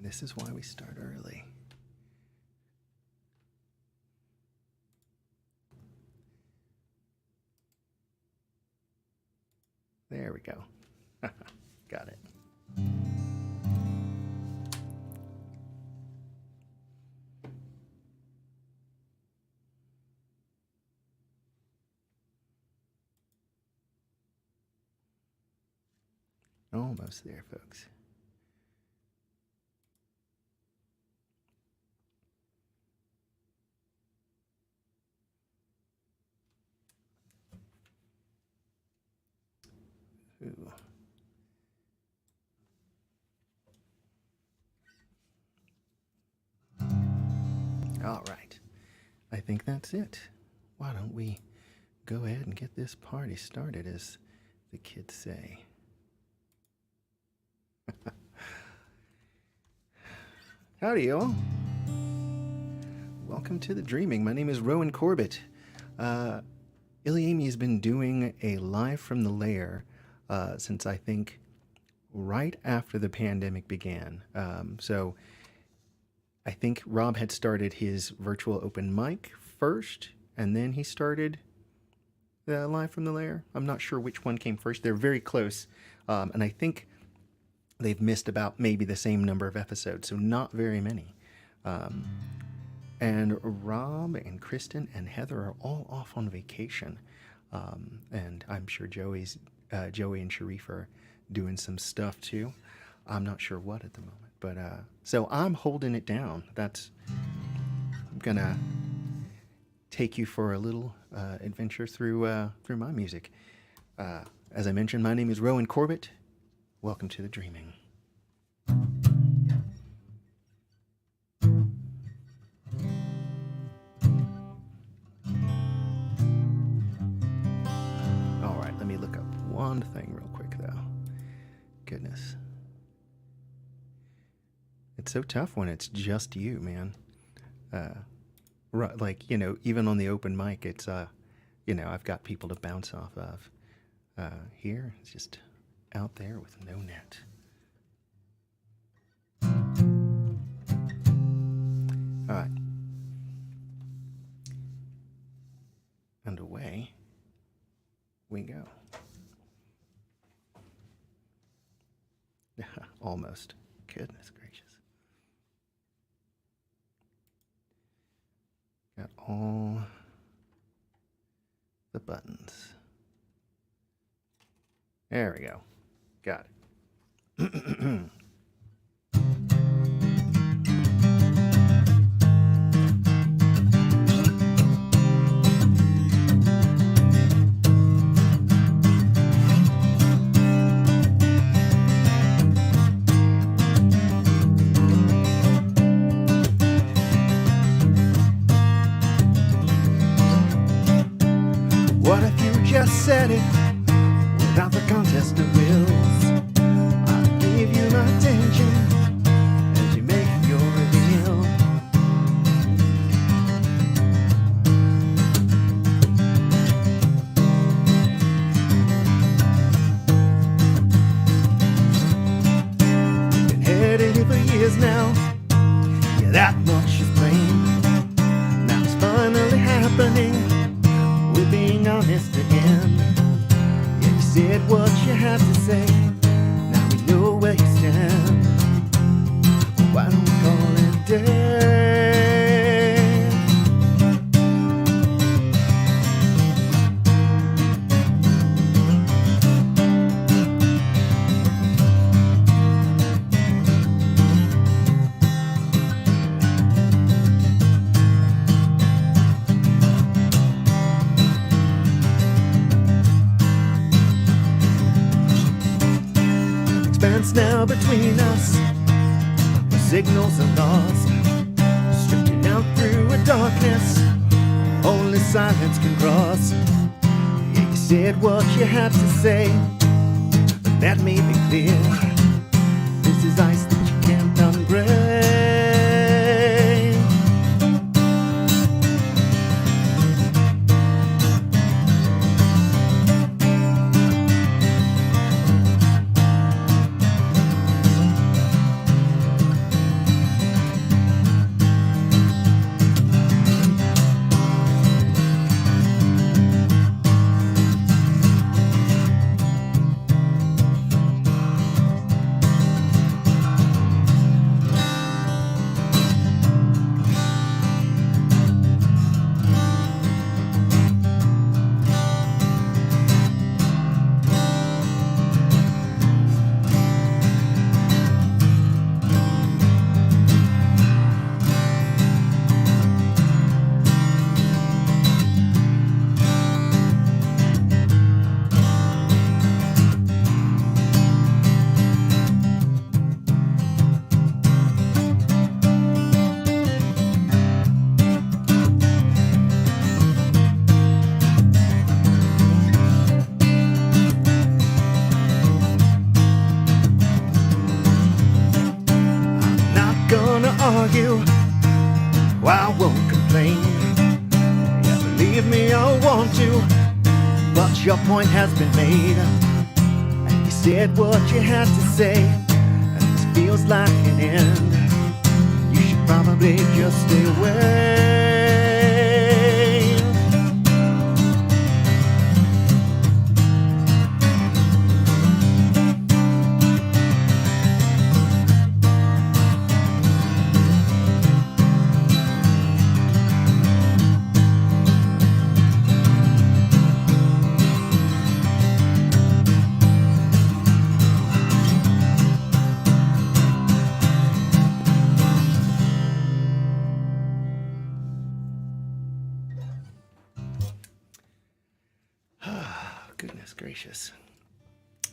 This is why we start early. There we go. Got it. Almost there, folks. Ooh. All right. I think that's it. Why don't we go ahead and get this party started, as the kids say. Howdy, y'all. Welcome to the Dreaming. My name is Rowan Corbett. ilyAIMY has been doing a live from the Lair since I think right after the pandemic began. So I think Rob had started his virtual open mic first, and then he started the live from the Lair. I'm not sure which one came first. They're very close, and I think they've missed about maybe the same number of episodes, so not very many. And Rob and Kristen and Heather are all off on vacation, and I'm sure Joey and Sharif are doing some stuff too. I'm not sure what at the moment, but so I'm holding it down. I'm gonna take you for a little adventure through my music. As I mentioned, my name is Rowan Corbett. Welcome to the Dreaming. All right, let me look up one thing real quick, though. Goodness. It's so tough when it's just you, man. Right, like, even on the open mic, it's, I've got people to bounce off of. Here, it's just out there with no net. All right. And away we go. Almost. Goodness gracious. Got all the buttons. There we go. Got it. What if you just said it without the contest of wills? I'll give you my attention as you make your reveal. You've been headed here for years now. Yeah, that much is plain. Now it's finally happening. We're being honest again. Yeah, you said what you had to say. Now we know where you stand. Why don't we call it dead? Now between us, the signals are lost, stripping out through a darkness only silence can cross. Yeah, you said what you had to say, but that made me clear. This is ice that you can't unbreak. I won't complain. Yeah, believe me, I want to, but your point has been made. And you said what you had to say, and this feels like an end. You should probably just stay away. Goodness gracious.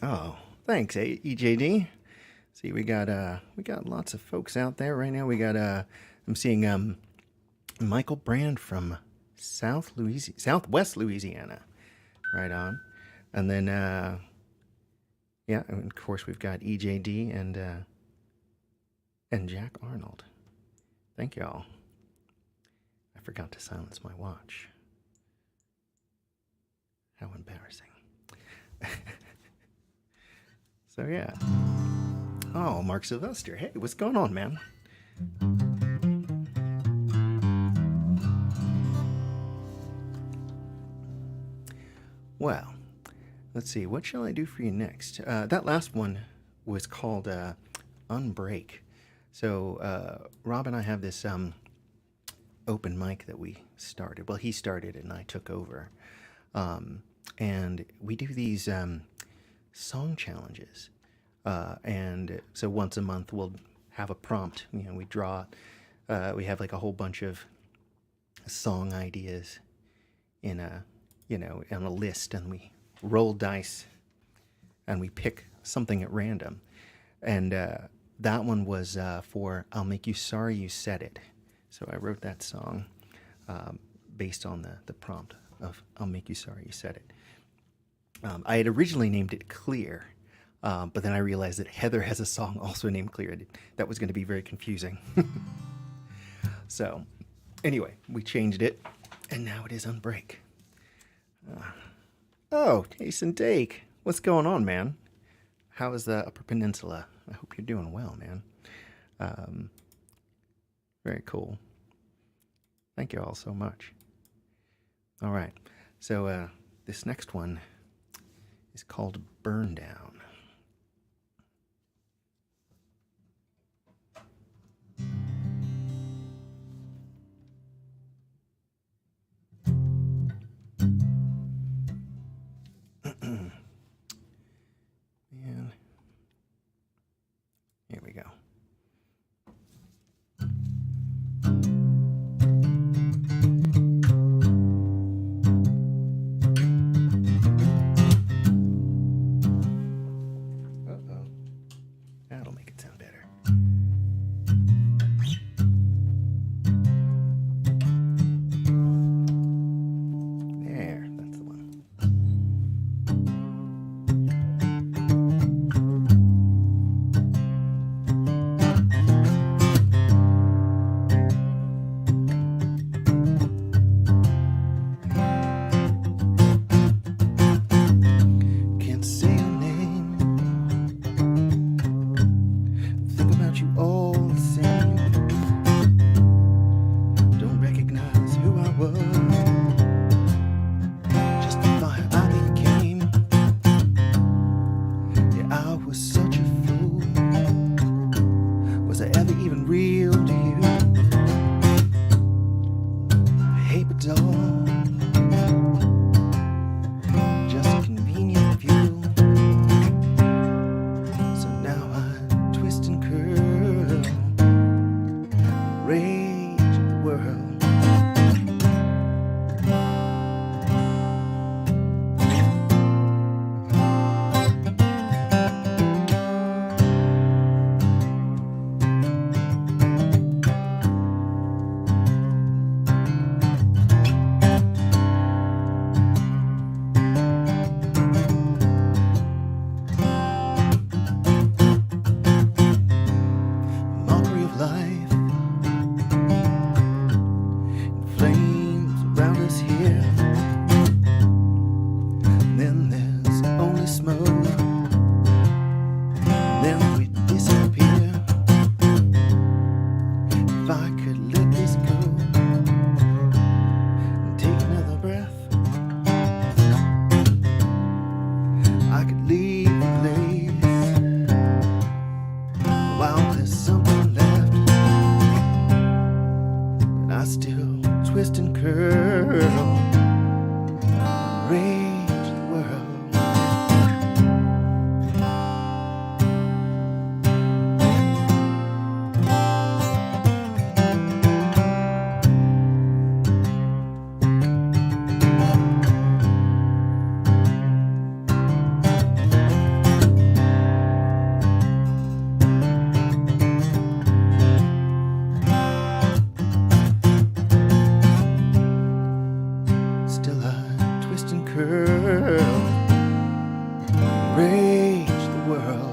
Oh, thanks, EJD. See, we got lots of folks out there right now. We got I'm seeing Michael Brand from Southwest Louisiana. Right on. And then yeah, and of course we've got EJD and Jack Arnold. Thank y'all. I forgot to silence my watch. How embarrassing. So yeah. Oh, Mark Sylvester. Hey, what's going on, man? Well, let's see. What shall I do for you next? That last one was called Unbreak. So Rob and I have this open mic that we started. Well, he started it and I took over. And we do these song challenges. And so once a month we'll have a prompt. You know, we draw, we have like a whole bunch of song ideas in a, you know, on a list, and we roll dice and we pick something at random. And that one was for I'll Make You Sorry You Said It. So I wrote that song based on the prompt of I'll Make You Sorry You Said It. I had originally named it Clear, but then I realized that Heather has a song also named Clear. That was going to be very confusing. So anyway, we changed it, and now it is Unbreak. Oh, Jason Dake, what's going on, man? How is the Upper Peninsula? I hope you're doing well, man. Very cool. Thank you all so much. All right, so this next one is called Burn Down. Man, here we go. still twist and curl, rage the world. Still I twist and curl, rage the world.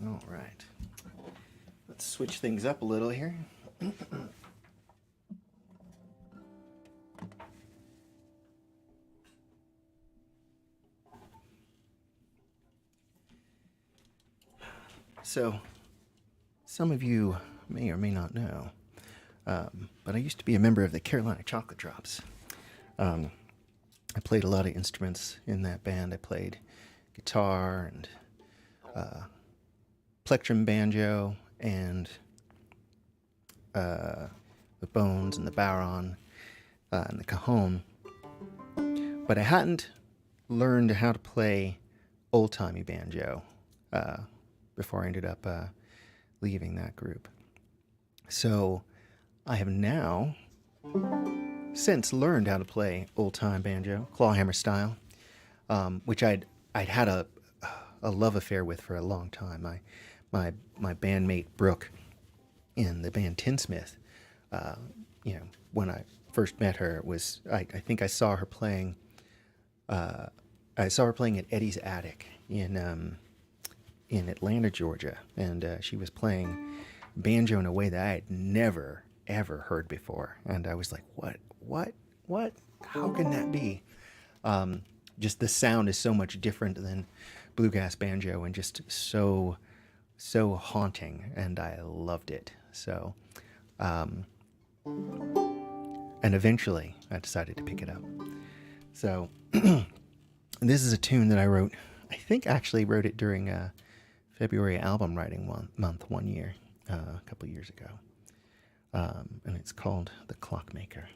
All right, let's switch things up a little here. So, some of you may or may not know, but I used to be a member of the Carolina Chocolate Drops. I played a lot of instruments in that band. I played guitar and plectrum banjo and the bones and the baron and the cajon. But I hadn't learned how to play old-timey banjo before I ended up leaving that group. So I have now since learned how to play old-time banjo, clawhammer style, which I'd had a love affair with for a long time. My bandmate Brooke in the band Tinsmith, when I first met her, it was I think I saw her playing. I saw her playing at Eddie's Attic in Atlanta, Georgia, and she was playing banjo in a way that I had never ever heard before, and I was like, what? How can that be? Just the sound is so much different than bluegrass banjo, and just so haunting, and I loved it. So, and eventually I decided to pick it up. So this is a tune that I wrote. I think I actually wrote it during February album writing month one year, a couple years ago, and it's called The Clockmaker.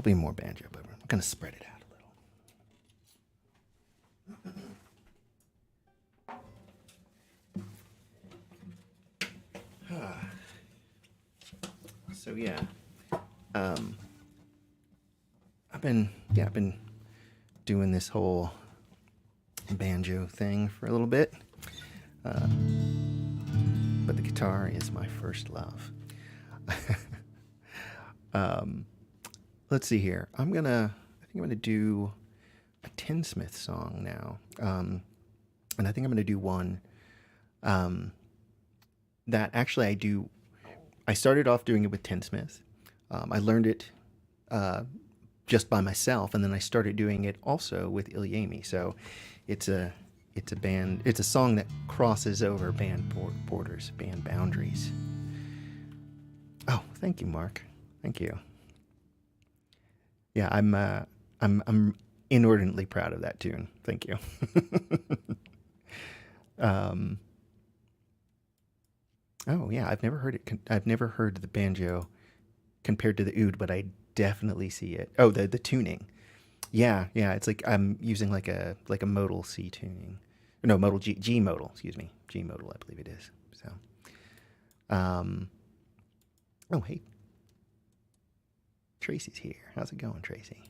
probably more banjo, but I'm going to spread it out a little. So yeah, I've been doing this whole banjo thing for a little bit, but the guitar is my first love. Let's see here. I think I'm gonna do a Tinsmith song now, and I think I'm gonna do one that actually I started off doing it with Tinsmith. I learned it just by myself, and then I started doing it also with ilyAIMY. So it's a song that crosses over band borders, band boundaries. Oh, thank you, Mark. Thank you. Yeah, I'm inordinately proud of that tune. Thank you. Oh yeah, I've never heard it. I've never heard the banjo compared to the oud, but I definitely see it. Oh, the tuning. Yeah. It's like I'm using like a modal C tuning. No, modal G modal. Excuse me, G modal. I believe it is. So, oh hey, Tracy's here. How's it going, Tracy?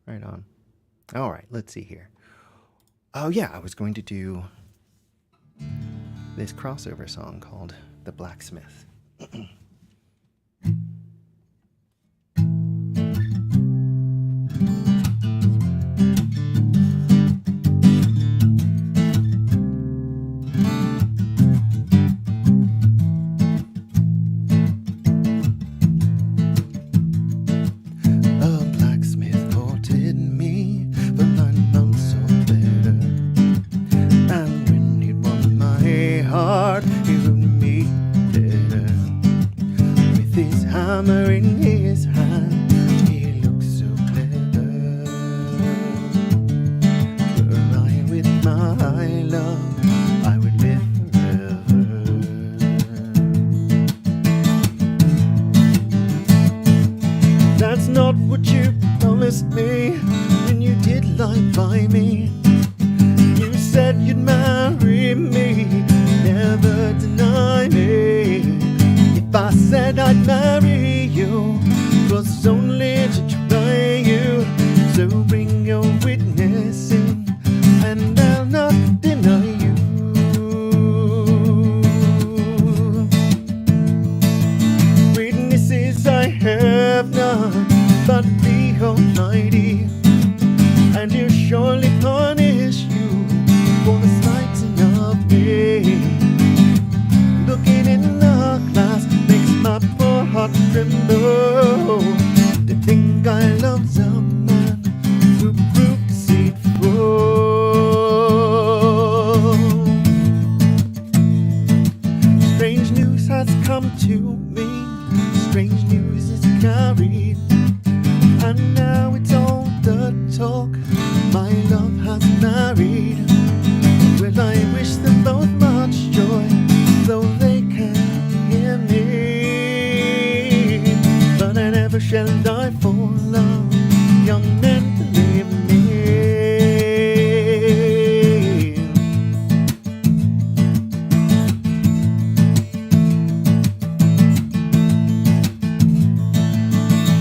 Right on. All right, let's see here. Oh yeah, I was going to do this crossover song called The Blacksmith. In his hand, he looks so clever. Were I with my love, I would live forever. That's not what you promised me when you did lie by me. You said you'd marry me, never deny me. If I said I'd marry you, 'twas only to try you. So bring your witness in, and I'll not deny you. Witnesses I have none but the Almighty, and He'll surely punish you for the slighting of me. Looking in the glass makes my poor heart tremble. To think I love some man who proved deceitful. Strange news has come to me, strange news is carried, and now it's all the talk. My love has married. Well, I wish them both much joy, though they can't hear me. But I never shall die for love, young men, believe me.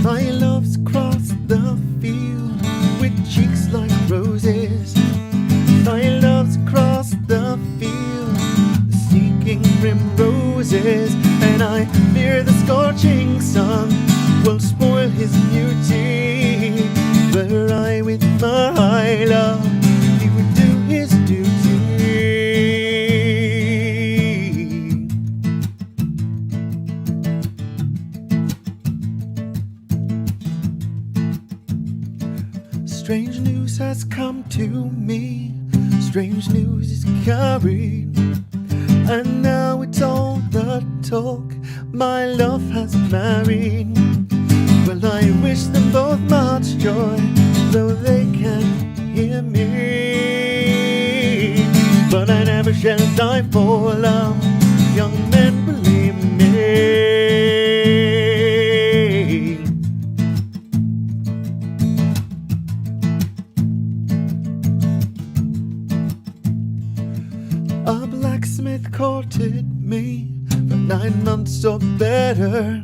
My love's crossed the field with cheeks like roses. My love's crossed the field seeking primroses, and I fear the scorching sun will spoil his beauty. Were I with my love, he would do his duty. Strange news has come to me, strange news is carried, and now it's all the talk. My love has married. Well, I wish them both much joy, though they can't hear me. But I never shall die for love, young men, believe me. Tinsmith courted me for 9 months or better,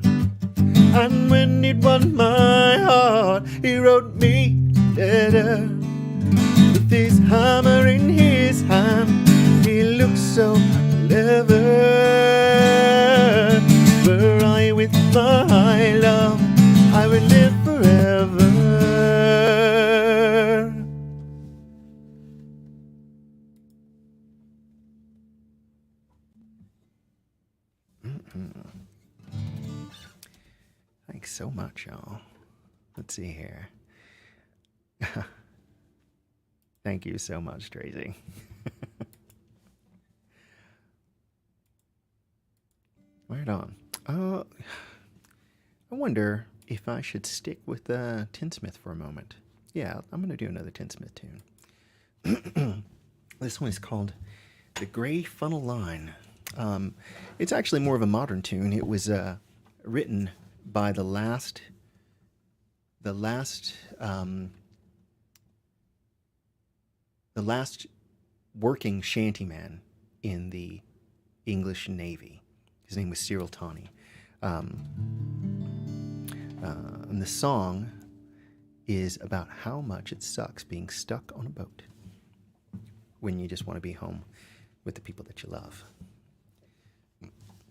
and when he'd won my heart, he wrote me a letter. With his hammer in his hand, he looked so clever. Were I with my love, I would live forever. Thanks so much, y'all. Let's see here. Thank you so much, Tracy. Right on. I wonder if I should stick with Tinsmith for a moment. Yeah, I'm going to do another Tinsmith tune. This one is called The Gray Funnel Line. It's actually more of a modern tune. It was written by the last working shantyman in the English Navy. His name was Cyril Tawney. And the song is about how much it sucks being stuck on a boat when you just want to be home with the people that you love.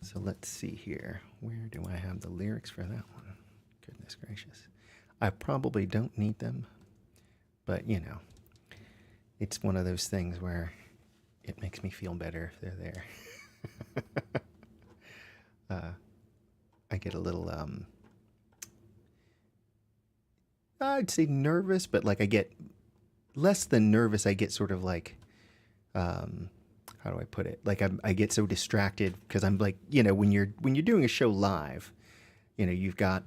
So let's see here. Where do I have the lyrics for that one? Goodness gracious. I probably don't need them, but you know, it's one of those things where it makes me feel better if they're there. I get a little, I'd say nervous, but like I get less than nervous. I get sort of like, how do I put it? Like I get so distracted because I'm like, you know, when you're doing a show live, you know, you've got,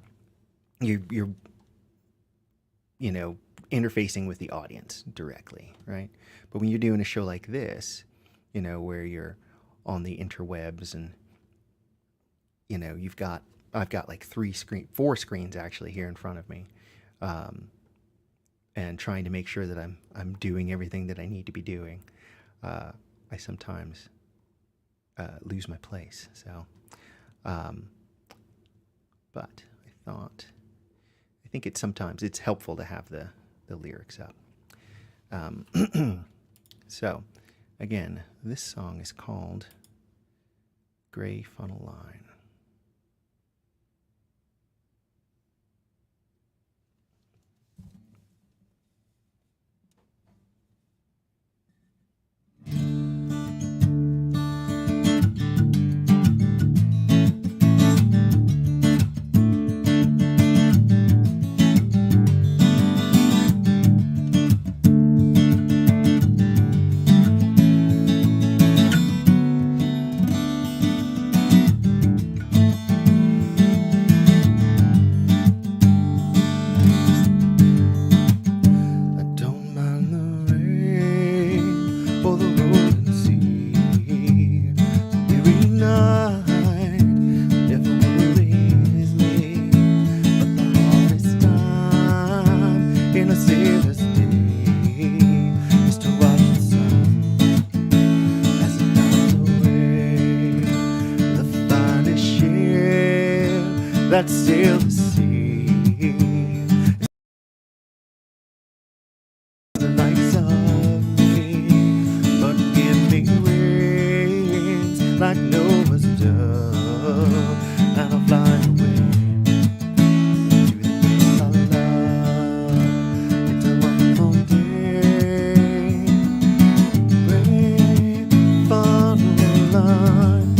you're you know, interfacing with the audience directly, right? But when you're doing a show like this, you know, where you're on the interwebs and, you know, I've got like 4 screens actually here in front of me, and trying to make sure that I'm doing everything that I need to be doing. I sometimes lose my place. So, but I think sometimes it's helpful to have the lyrics up. So, again, this song is called Gray Funnel Line. That sail the sea, the likes of me, but give me wings like Noah's dove, and I'll fly away to the place I love. It's a one more day, gray funnel line.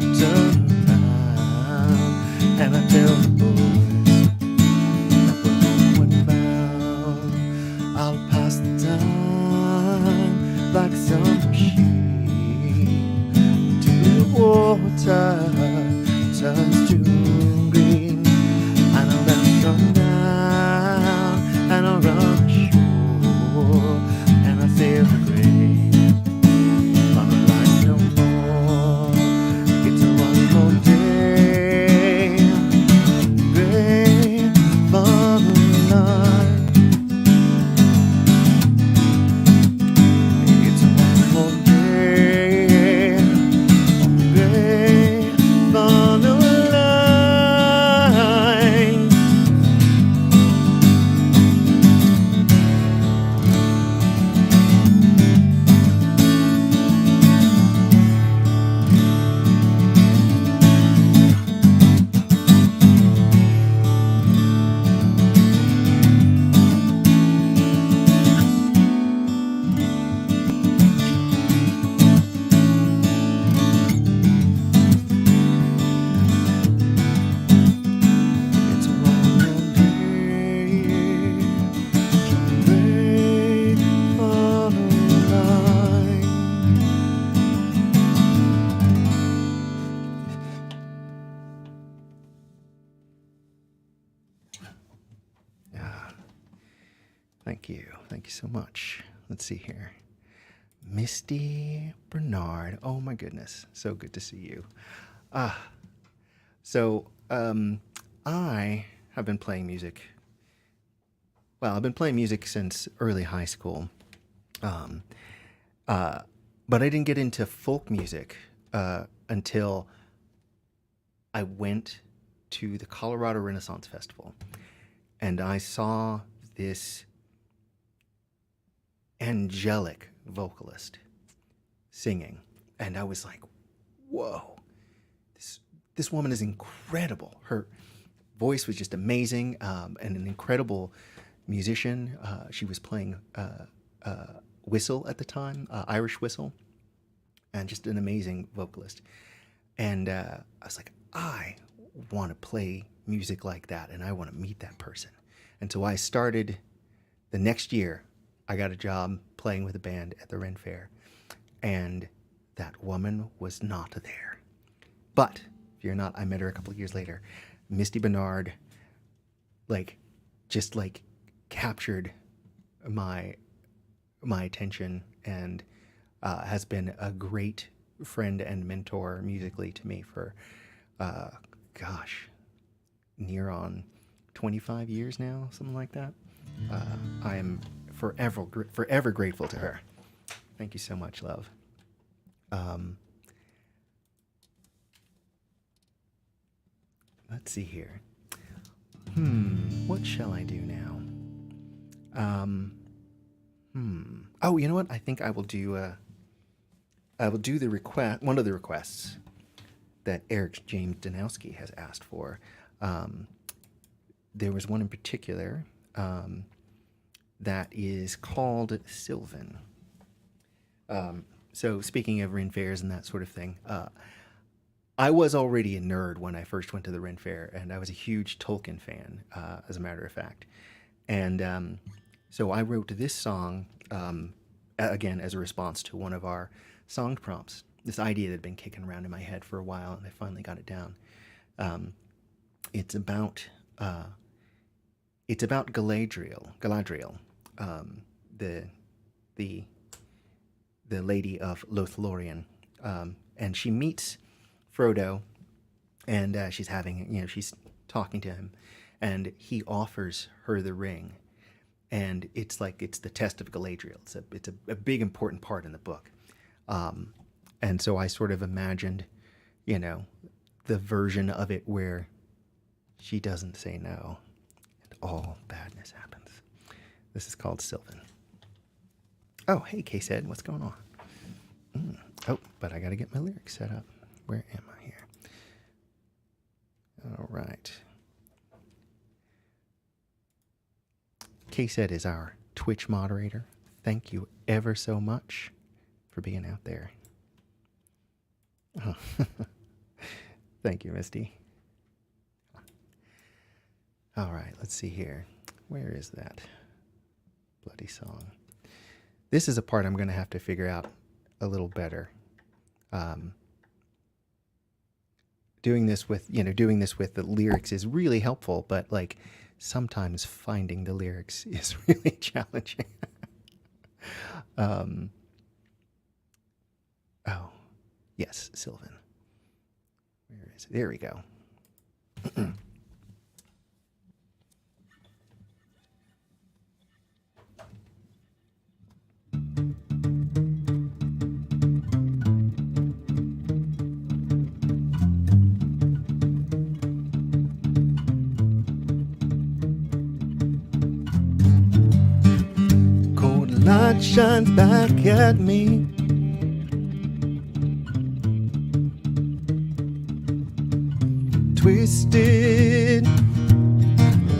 turn around and I tell the boys that we're homeward bound. I'll pass the time like some sheep till the water turns to green, and I'll then come down and I'll run ashore and I'll sail the great on the line no more. It's a one more day, great on the line. It's a one more day, great on the line. It's a long day, great on the line. Ah, thank you. Thank you so much. Let's see here. Misty Bernard. Oh my goodness. So good to see you. So, I have been playing music. Well, I've been playing music since early high school. Um, but I didn't get into folk music until I went to the Colorado Renaissance Festival, and I saw this angelic vocalist singing, and I was like, "Whoa, this woman is incredible." Her voice was just amazing, and an incredible musician. She was playing whistle at the time, Irish whistle, and just an amazing vocalist. And I was like, I want to play music like that, and I want to meet that person. And so I started the next year. I got a job playing with a band at the Ren Fair, and that woman was not there. But if you're not, I met her a couple of years later. Misty Bernard, just captured my attention, and has been a great friend and mentor musically to me for, near on 25 years now, something like that. I am forever grateful to her. Thank you so much, love. Let's see here. What shall I do now? Oh, you know what? I think I will do the request, one of the requests that Eric James Danowski has asked for. There was one in particular that is called Sylvan. So speaking of Ren Fairs and that sort of thing, I was already a nerd when I first went to the Ren Fair, and I was a huge Tolkien fan, as a matter of fact. And so I wrote this song, again, as a response to one of our song prompts, this idea that had been kicking around in my head for a while, and I finally got it down. It's about Galadriel, the lady of Lothlorien, and she meets Frodo, and she's talking to him, and he offers her the ring, and it's the test of Galadriel. It's a big important part in the book, and so I sort of imagined, the version of it where she doesn't say no, and all badness happens. This is called Sylvan. Oh, hey, K-Said, what's going on? Oh, but I got to get my lyrics set up. Where am I here? All right. K-Said is our Twitch moderator. Thank you ever so much for being out there. Oh. Thank you, Misty. All right, let's see here. Where is that bloody song? This is a part I'm going to have to figure out a little better. Doing this with the lyrics is really helpful, but like sometimes finding the lyrics is really challenging. Oh, yes, Sylvan. Where is it? There we go. Cold light shines back at me. Twisted,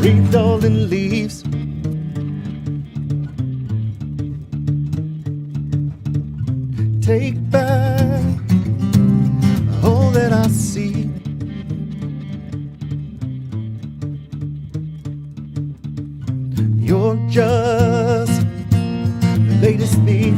wreathed all in leaves. Take back all that I see. You're just the latest thief.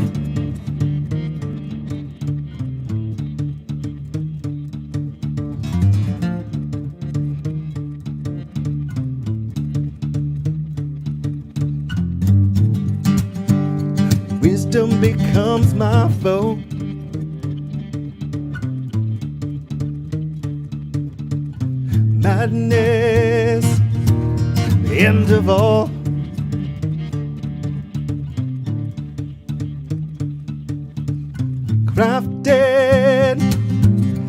Wisdom becomes my foe. Madness, the end of all. Crafted,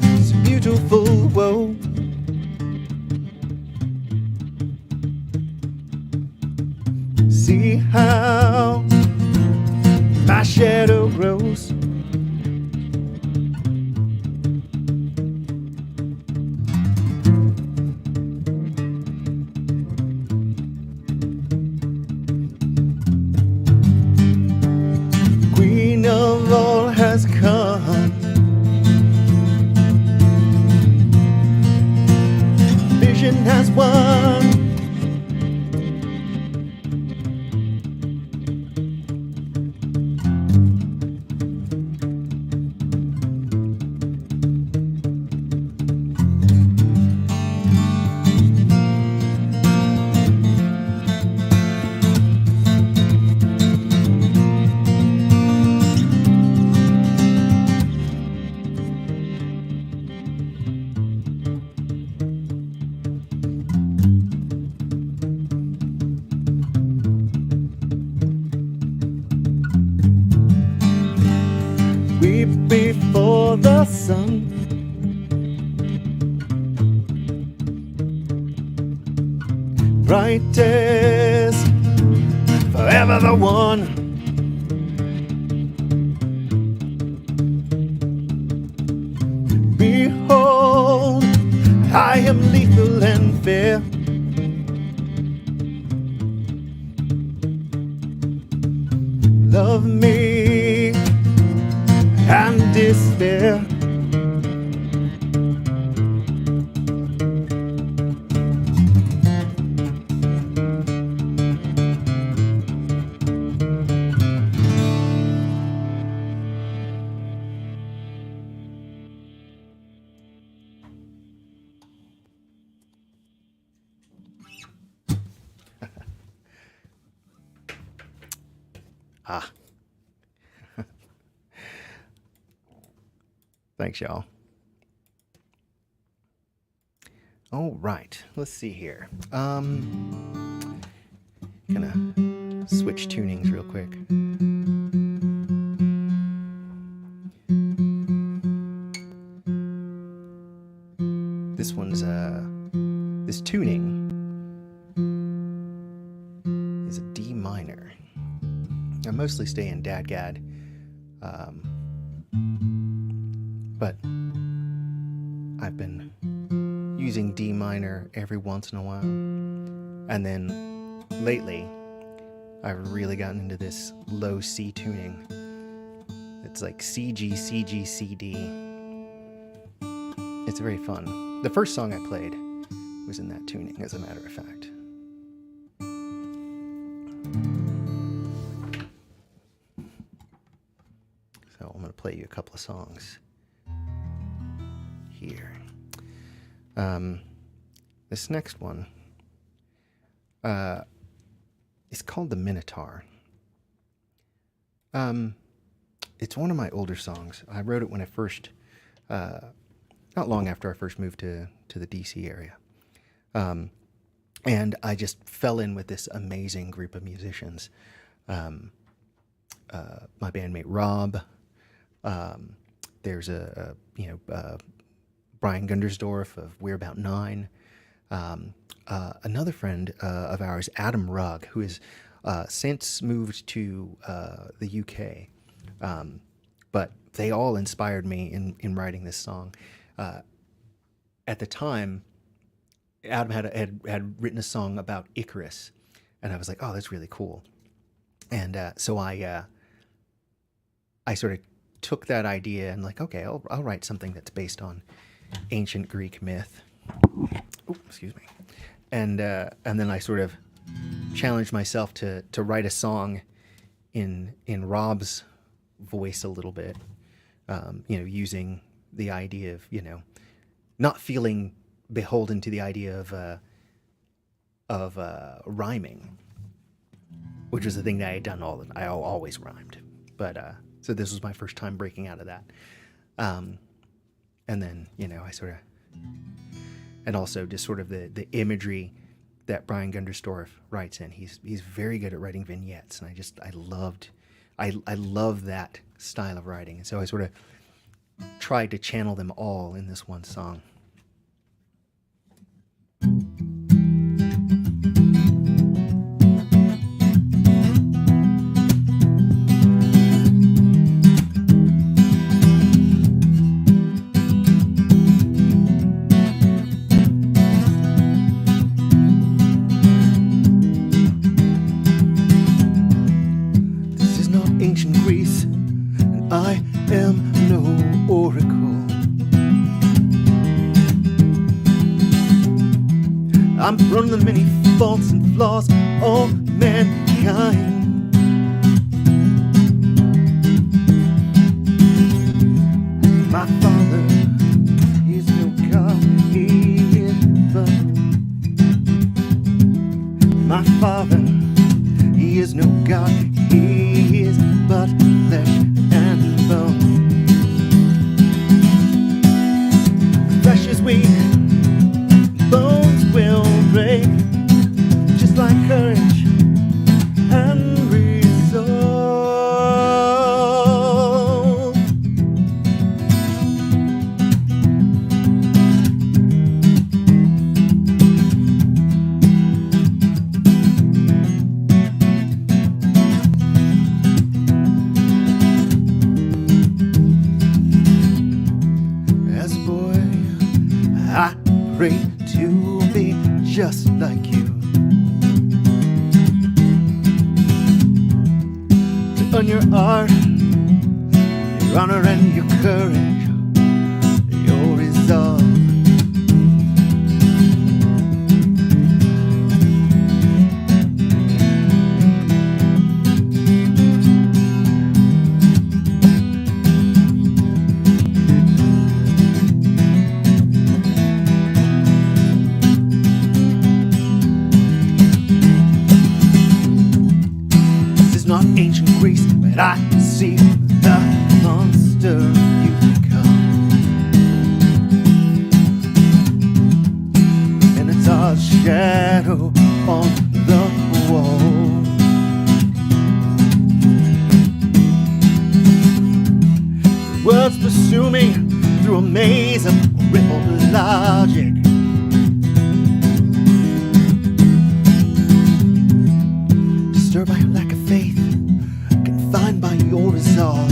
it's a beautiful woe. See how my shadow grows. Queen of all has come. Vision has won. Weep before the sun. Brightest, forever the one. Behold, I am lethal and fair. Love me and despair. Ah. Thanks, y'all. All right, let's see here. Gonna switch tunings real quick. This one's this tuning is a D minor. I mostly stay in dadgad, but I've been using D minor every once in a while. And then lately, I've really gotten into this low C tuning. It's like C, G, C, G, C, D. It's very fun. The first song I played was in that tuning, as a matter of fact. So I'm going to play you a couple of songs here. This next one is called The Minotaur. It's one of my older songs. I wrote it when I first, not long after I first moved to the DC area. And I just fell in with this amazing group of musicians. My bandmate Rob, there's Brian Gundersdorf of We're About Nine. Another friend of ours, Adam Rugg, who has since moved to the UK. But they all inspired me in writing this song. At the time, Adam had written a song about Icarus, and I was like, oh, that's really cool. And so I sort of took that idea and like, okay, I'll write something that's based on ancient Greek myth. Oh, excuse me. And then I sort of challenged myself to write a song in Rob's voice a little bit, using the idea of, not feeling beholden to the idea of rhyming, which was the thing that I had done I always rhymed. But so this was my first time breaking out of that. And then, I sort of, and also just sort of the imagery that Brian Gundersdorf writes in. He's very good at writing vignettes, and I love that style of writing. And so I sort of tried to channel them all in this one song. I'm from the many faults and flaws of mankind. My father is no God, he is but. My father, he is no God, he is but flesh and bone. Flesh is weak, bones will break, just like courage and resolve. As a boy, I prayed to be just like you, to earn your art, your honor and your courage, your resolve. Not ancient Greece, but I see the monster you become, and it's our shadow on the wall. Words pursue me through a maze of rippled logic. Disturbed by your lack of faith, confined by your resolve.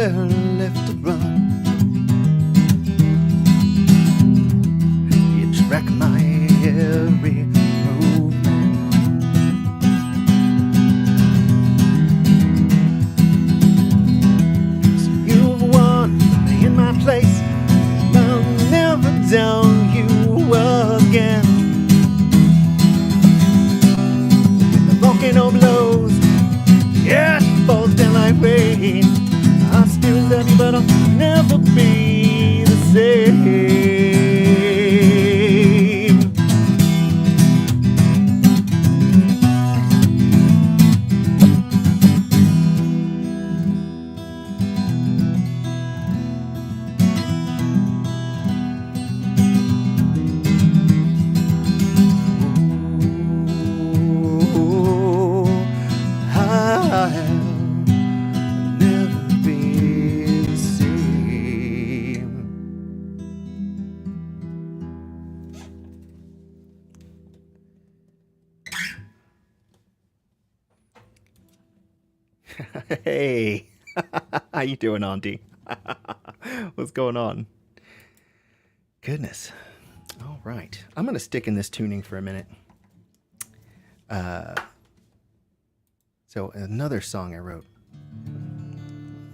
nowhere left to run. You track my every movement. So you've won me in my place, and I'll never down you again. When the volcano blows, yeah, it falls down like rain. I still love you, but I'll never be the same. Hey, how you doing, Auntie? What's going on? Goodness. All right. I'm going to stick in this tuning for a minute. So another song I wrote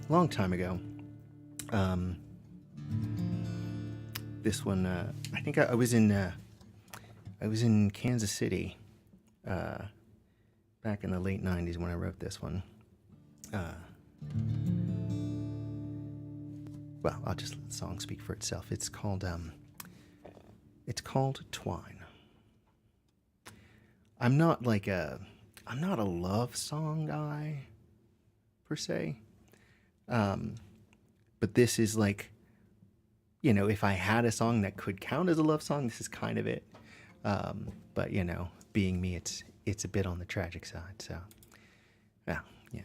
a long time ago. This one, I think I was in Kansas City back in the late 90s when I wrote this one. Well, I'll just let the song speak for itself. It's called Twine. I'm not a love song guy per se. But this is like, you know, if I had a song that could count as a love song, this is kind of it. But you know, being me, it's a bit on the tragic side. So, well, yeah.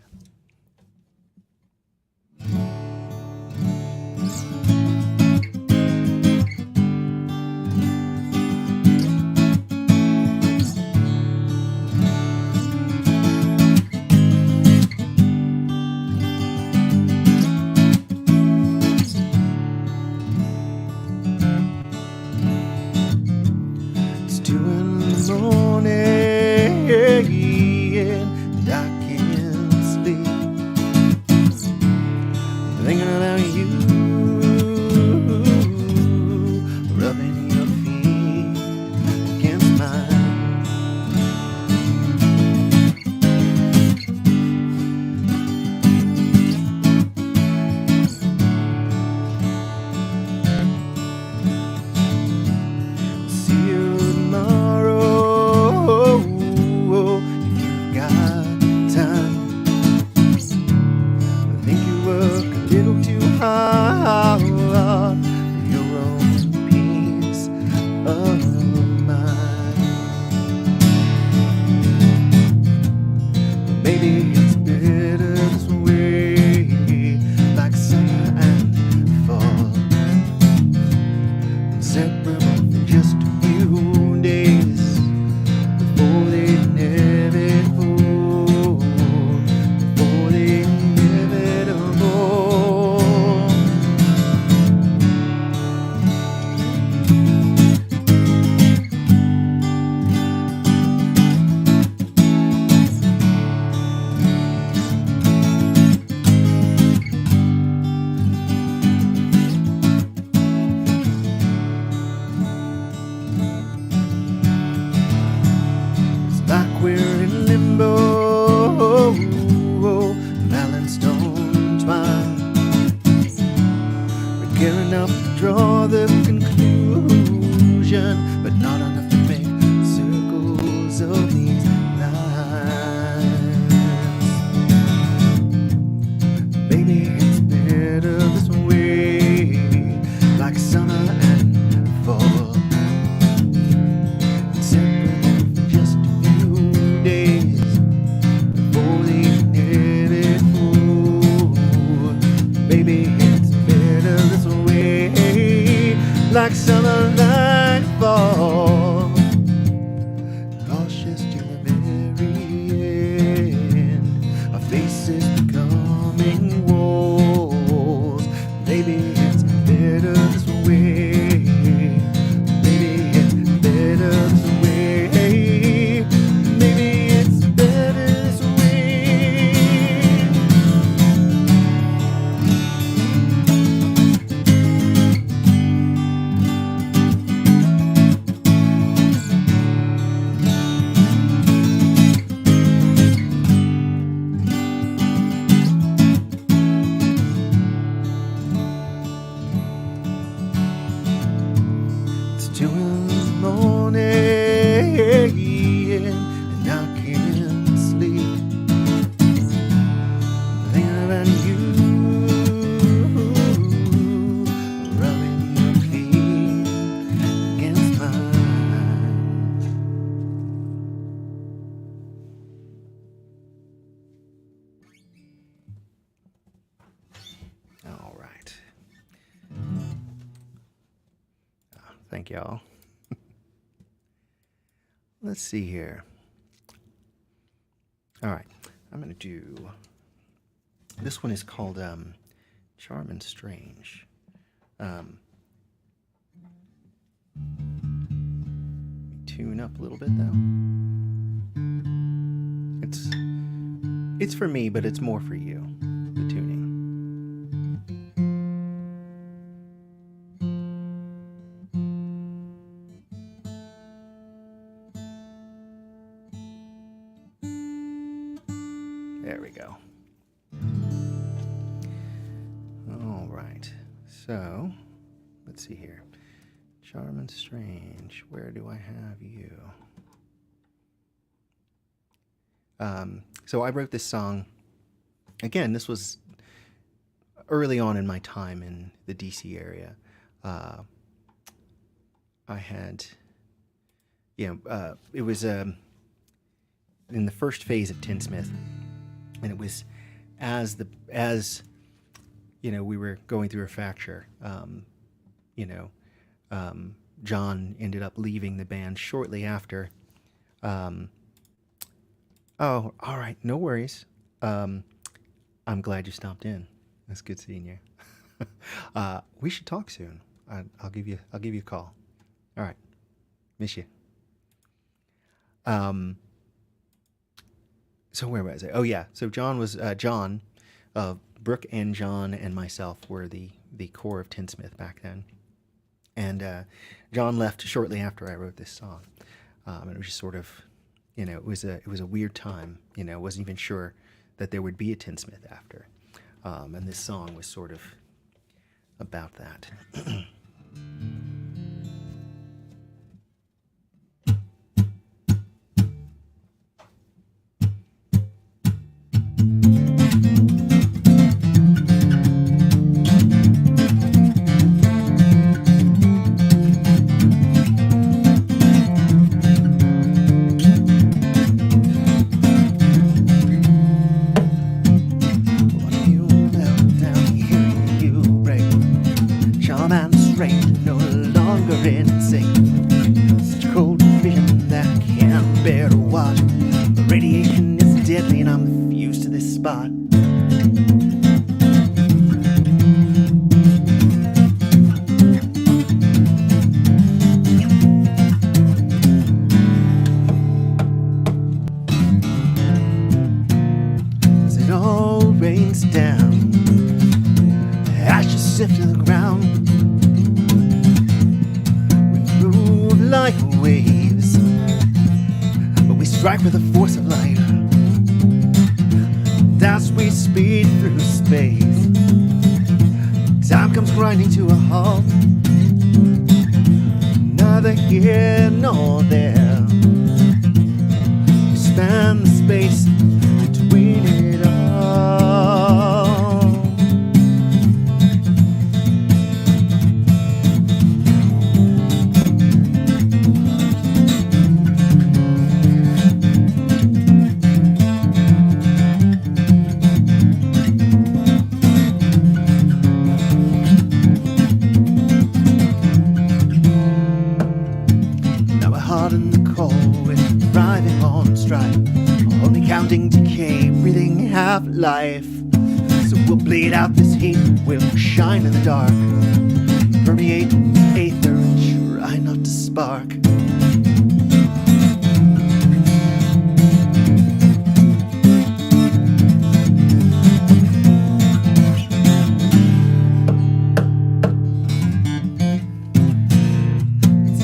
It's 2 in the morning and I can't sleep, thinking about you, rubbing your feet against mine. See you tomorrow if you've got time. I think you work a little too hard for your own peace of mind. But maybe it's better this way, like summer and fall, inseparable for just a few days before they inevitable, before they inevitable. It's like we're in limbo, balanced on twine. We care enough to draw the conclusion, but not enough to make circles of these lines. Maybe it's better this way, like summer and fall, inseparable for just a few days before they inevitable. Maybe it's better this way, like summer and fall, cautious to the very end. Our faces becoming warm. Thank y'all. Let's see here. All right, I'm gonna do. This one is called Charm and Strange. Tune up a little bit though. It's for me, but it's more for you. The tuning. There we go. All right. So, let's see here. Charm and Strange. Where do I have you? So I wrote this song. Again, this was early on in my time in the DC area. I had, it was in the first phase of Tinsmith, and it was as we were going through a fracture. John ended up leaving the band shortly after. Oh, all right, no worries. I'm glad you stopped in. It's good seeing you. We should talk soon. I'll give you a call. All right, miss you. So where was I? Oh yeah, so John was Brooke and John and myself were the core of Tinsmith back then. And John left shortly after I wrote this song. And it was just sort of, it was a weird time. I wasn't even sure that there would be a Tinsmith after. And this song was sort of about that. With the force of light, as we speed through space, time comes grinding to a halt. Neither here nor there, we span the space between it all. Decay, breathing half life. So we'll bleed out this heat, we'll shine in the dark, permeate aether and try not to spark.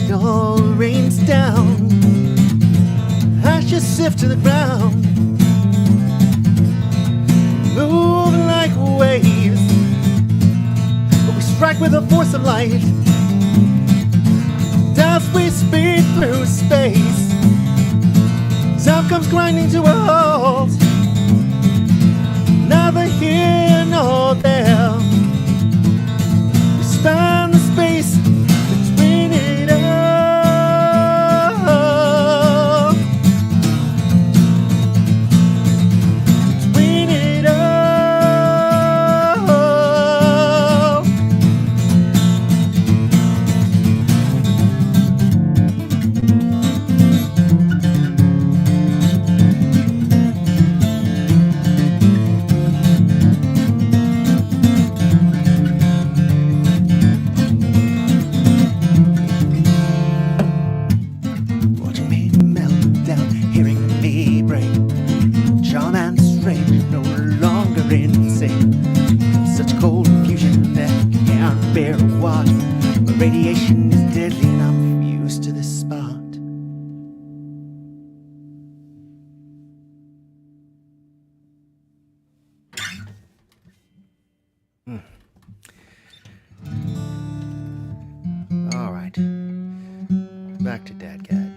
It all rains down, ashes sift to the ground. Move like waves, but we strike with the force of light. As we speed through space, time comes grinding to a halt. Neither here nor there, we span the space between it all. fair or what. But radiation is deadly and I'm fused to this spot. All right, back to Dadgad.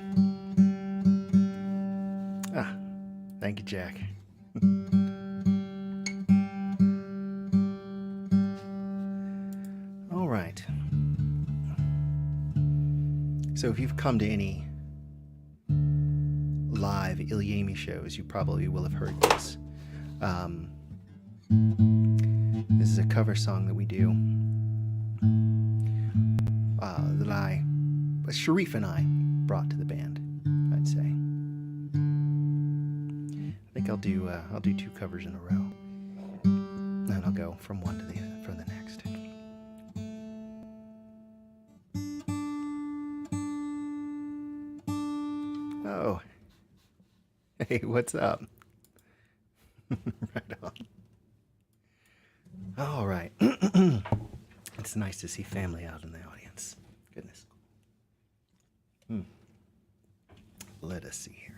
Ah, thank you, Jack. All right. So if you've come to any live ilyAIMY shows, you probably will have heard this. This is a cover song that we do. That Sharif and I brought to the band, I'd say. I think I'll do 2 covers in a row. And I'll go from one to the next. Oh. Hey, what's up? Right on. All right. It's nice to see family out in the audience. Goodness. Let us see here.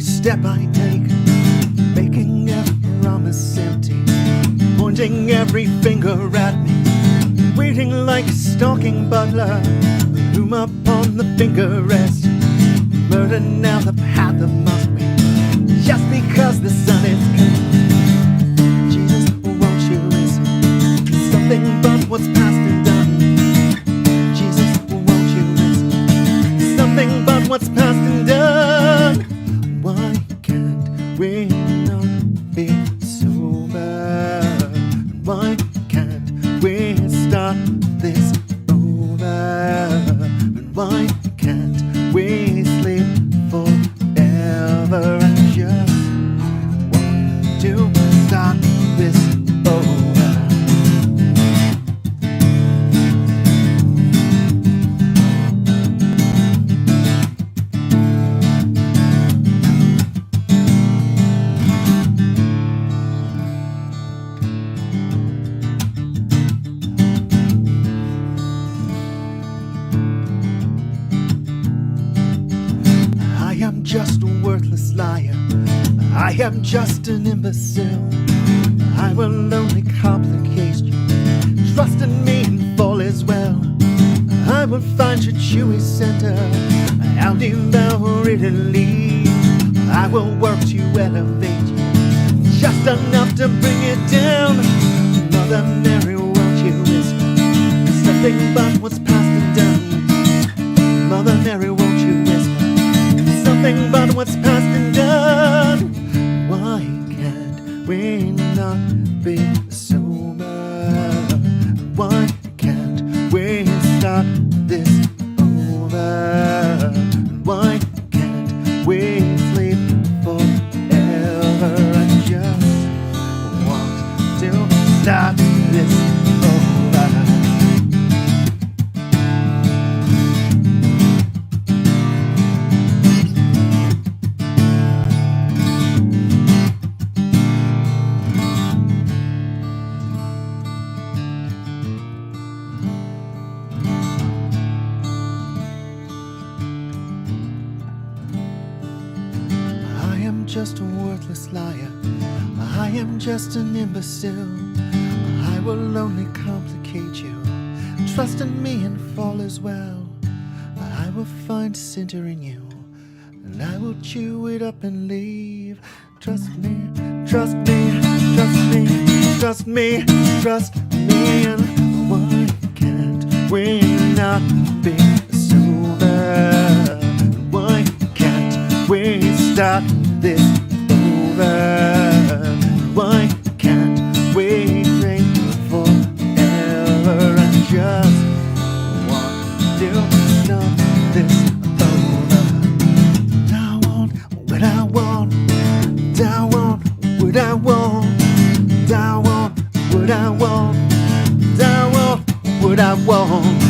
Step I take, making every promise empty, pointing every finger at me, waiting like a stalking butler, loom upon the finger rest, murder now the path of must be, just because the sun is coming. Jesus, won't you listen? Something but what's past and done. Jesus, won't you listen? Something but what's past and done. Why can't we not be sober? Why can't we start this over? And why can't we sleep forever? I just want to start this over. Just a worthless liar. I am just an imbecile. I will only complicate you. Trust in me and fall as well. I will find your chewy center. I'll devour it and leave. I will work to elevate you, just enough to bring it down. Mother Mary, won't you whisper something but what's past and done? Mother Mary, won't you whisper something but what's past and done? Why can't we not be sober? Why can't we start this over? Why can't we sleep forever? I just want to start this over. Just a worthless liar. I am just an imbecile. I will only complicate you. Trust in me and fall as well. I will find center in you, and I will chew it up and leave. Trust me, trust me, trust me, trust me, trust me, and why can't we not be sober? Why can't we start this over? Why can't we drink forever? I just want to start this over. I want what I want. I want what I want. I want what I want. I want what I want.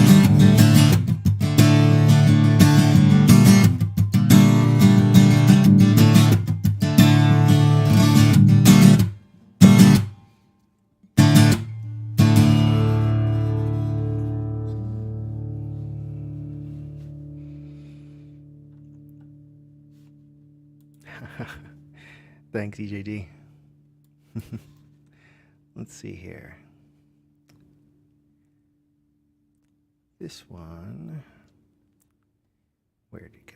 Thanks, EJD. Let's see here. This one, where'd it go?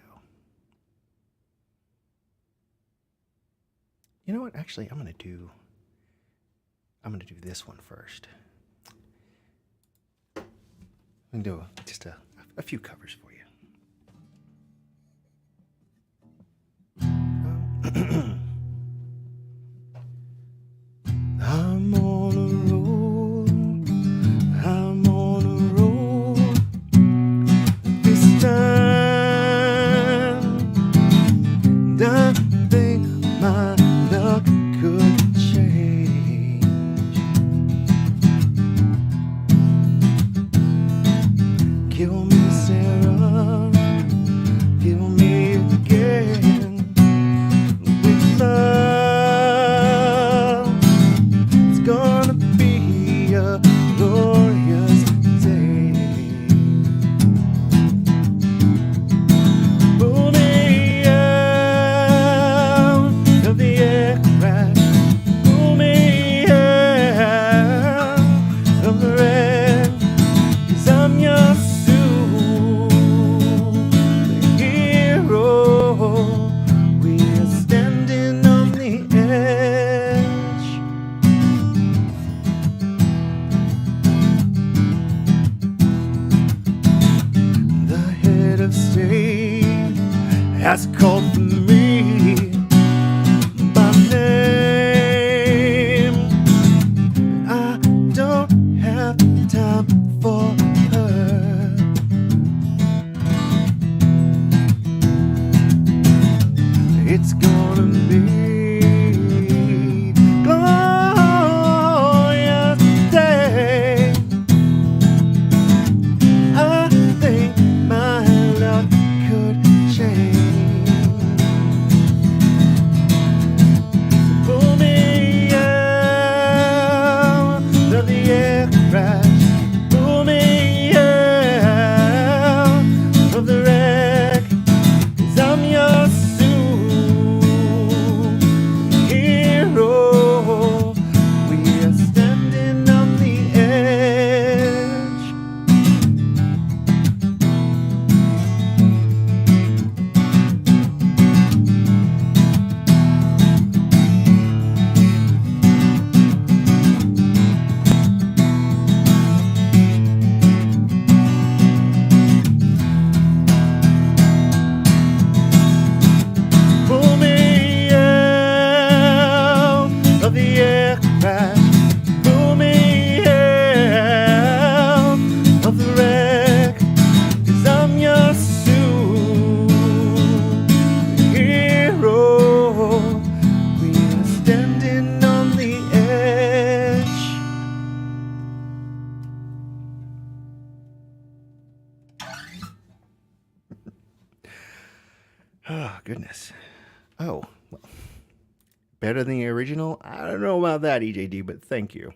You know what? Actually, I'm gonna do this one first. I'm gonna do just a few covers for you. I'm on a roll. I'm on a roll. This time, and I think my luck could change. Kill me, Sarah. Kill me again with love. It's gonna be a glorious day. Pull me out of the aircraft. Pull me out of the wreck. 'Cause I'm your superhero. We are standing on the edge. The head of state has called for me by name. I don't have time for her. It's gonna be glorious day. I think my luck could change. Pull me out of the aircraft. Pull me out of the wreck. 'Cause I'm your superhero. We are standing on the edge. Pull me out of the aircraft. Pull me out of the wreck. 'Cause I'm your superhero. We are standing on the edge. Oh, goodness. Oh, well, better than the original? I don't know about that, EJD, but thank you.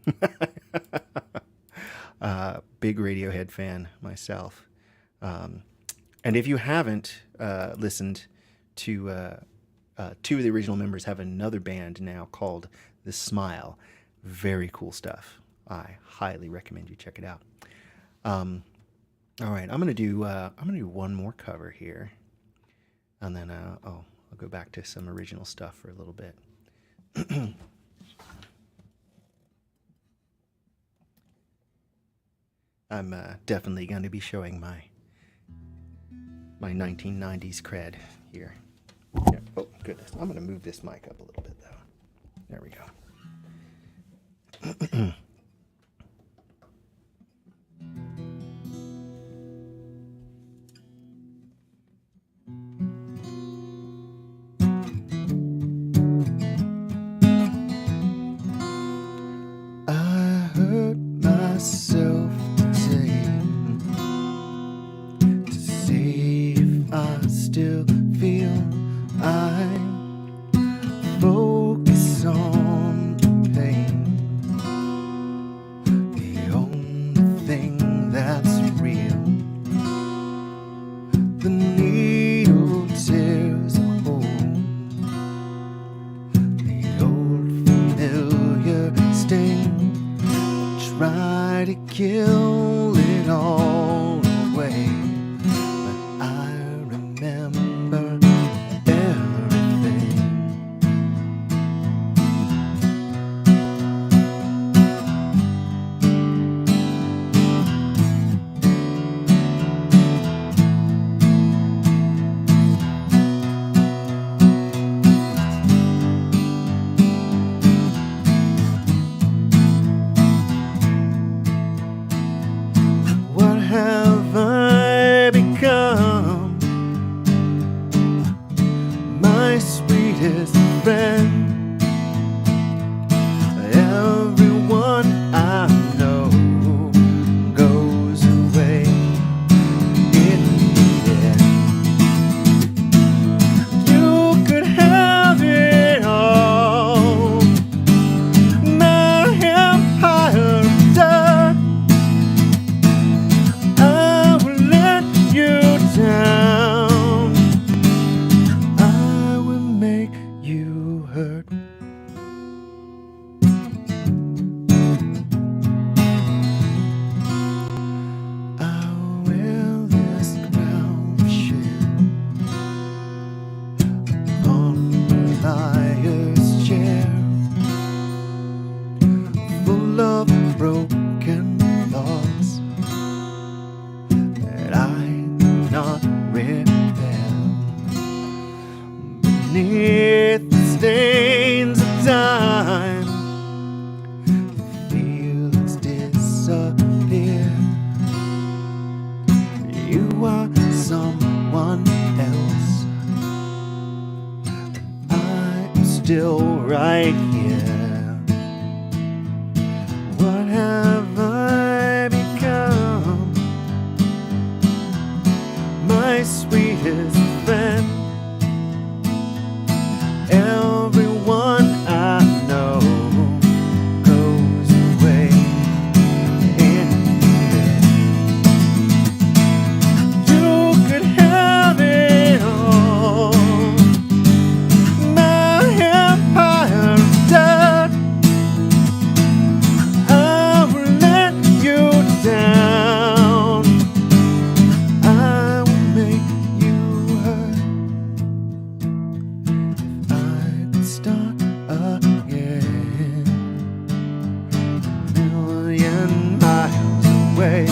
Big Radiohead fan myself. And if you haven't listened to two of the original members have another band now called The Smile. Very cool stuff. I highly recommend you check it out. All right, I'm gonna do one more cover here, and then I'll go back to some original stuff for a little bit. I'm definitely going to be showing my 1990s cred here. Yeah. Oh, goodness. I'm going to move this mic up a little bit, though. There we go. I hurt myself today to see if I still feel. I focus on the pain, the only thing that's real. The needle tears a hole, the old familiar sting. Try to kill it all away, but I remember everything. What have I become? My sweetest friend. Everyone I know goes away in the end. You could have it all, my empire of dirt. I will let you down. I will make you hurt. I wear this crown of shame on my liar's chair, full of broken thoughts that I cannot repair. Beneath the stains of time, feelings disappear. You are someone else. I am still right here. What have I become? My sweetest friend. Everyone I know goes away in the end. You could have it all, my empire of dirt. I will let you down. I will make you hurt. If I could start again, a million miles away,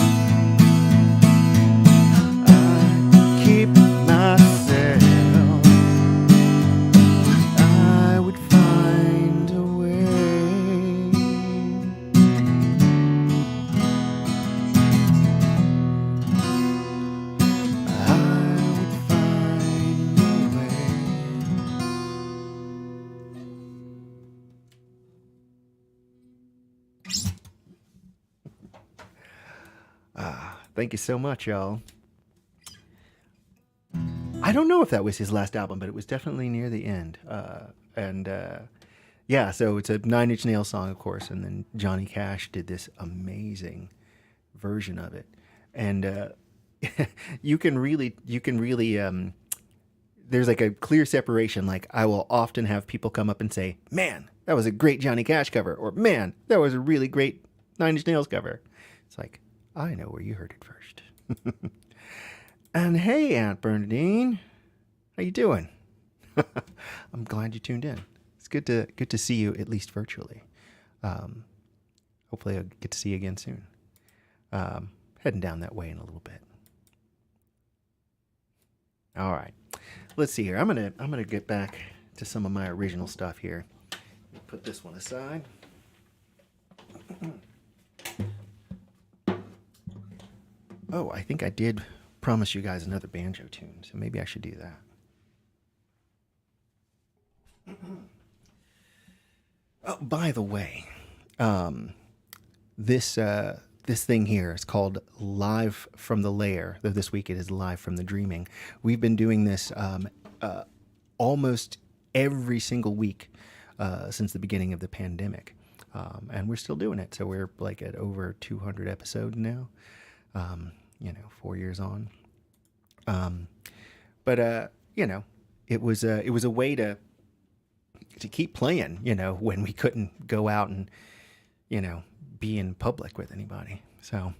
I'd keep myself. I would find a way. I would find a way. Thank you so much, y'all. I don't know if that was his last album, but it was definitely near the end. Yeah, so it's a Nine Inch Nails song, of course, and then Johnny Cash did this amazing version of it. And you can really, there's like a clear separation. Like, I will often have people come up and say, "Man, that was a great Johnny Cash cover," or "Man, that was a really great Nine Inch Nails cover." It's like, I know where you heard it first. And hey, Aunt Bernadine, how you doing? I'm glad you tuned in. It's good to see you, at least virtually. Hopefully I'll get to see you again soon. heading down that way in a little bit. All right, let's see here. I'm gonna get back to some of my original stuff here. Put this one aside. Oh, I think I did promise you guys another banjo tune, so maybe I should do that. Oh, by the way, this thing here is called Live from the Lair. Though this week it is Live from the Dreaming. We've been doing this almost every single week since the beginning of the pandemic, and we're still doing it. So we're like at over 200 episodes now. 4 years on. But it was a way to keep playing, when we couldn't go out and, be in public with anybody. So,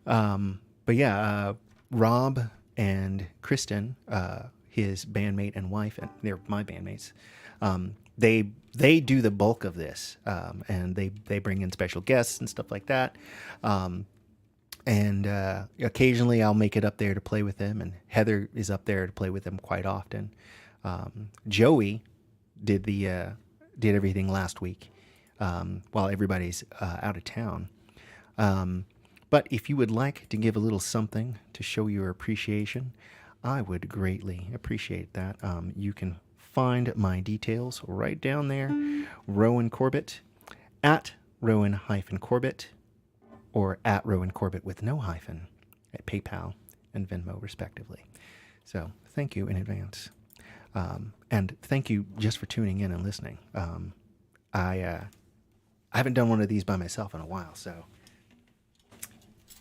but yeah, Rob and Kristen, his bandmate and wife, and they're my bandmates. They do the bulk of this, and they bring in special guests and stuff like that. And occasionally I'll make it up there to play with them, and Heather is up there to play with them quite often. Joey did everything last week while everybody's out of town. But if you would like to give a little something to show your appreciation, I would greatly appreciate that. You can find my details right down there, Rowan Corbett, at Rowan-Corbett, or at Rowan Corbett with no hyphen at PayPal and Venmo, respectively. So thank you in advance. And thank you just for tuning in and listening. I haven't done one of these by myself in a while, so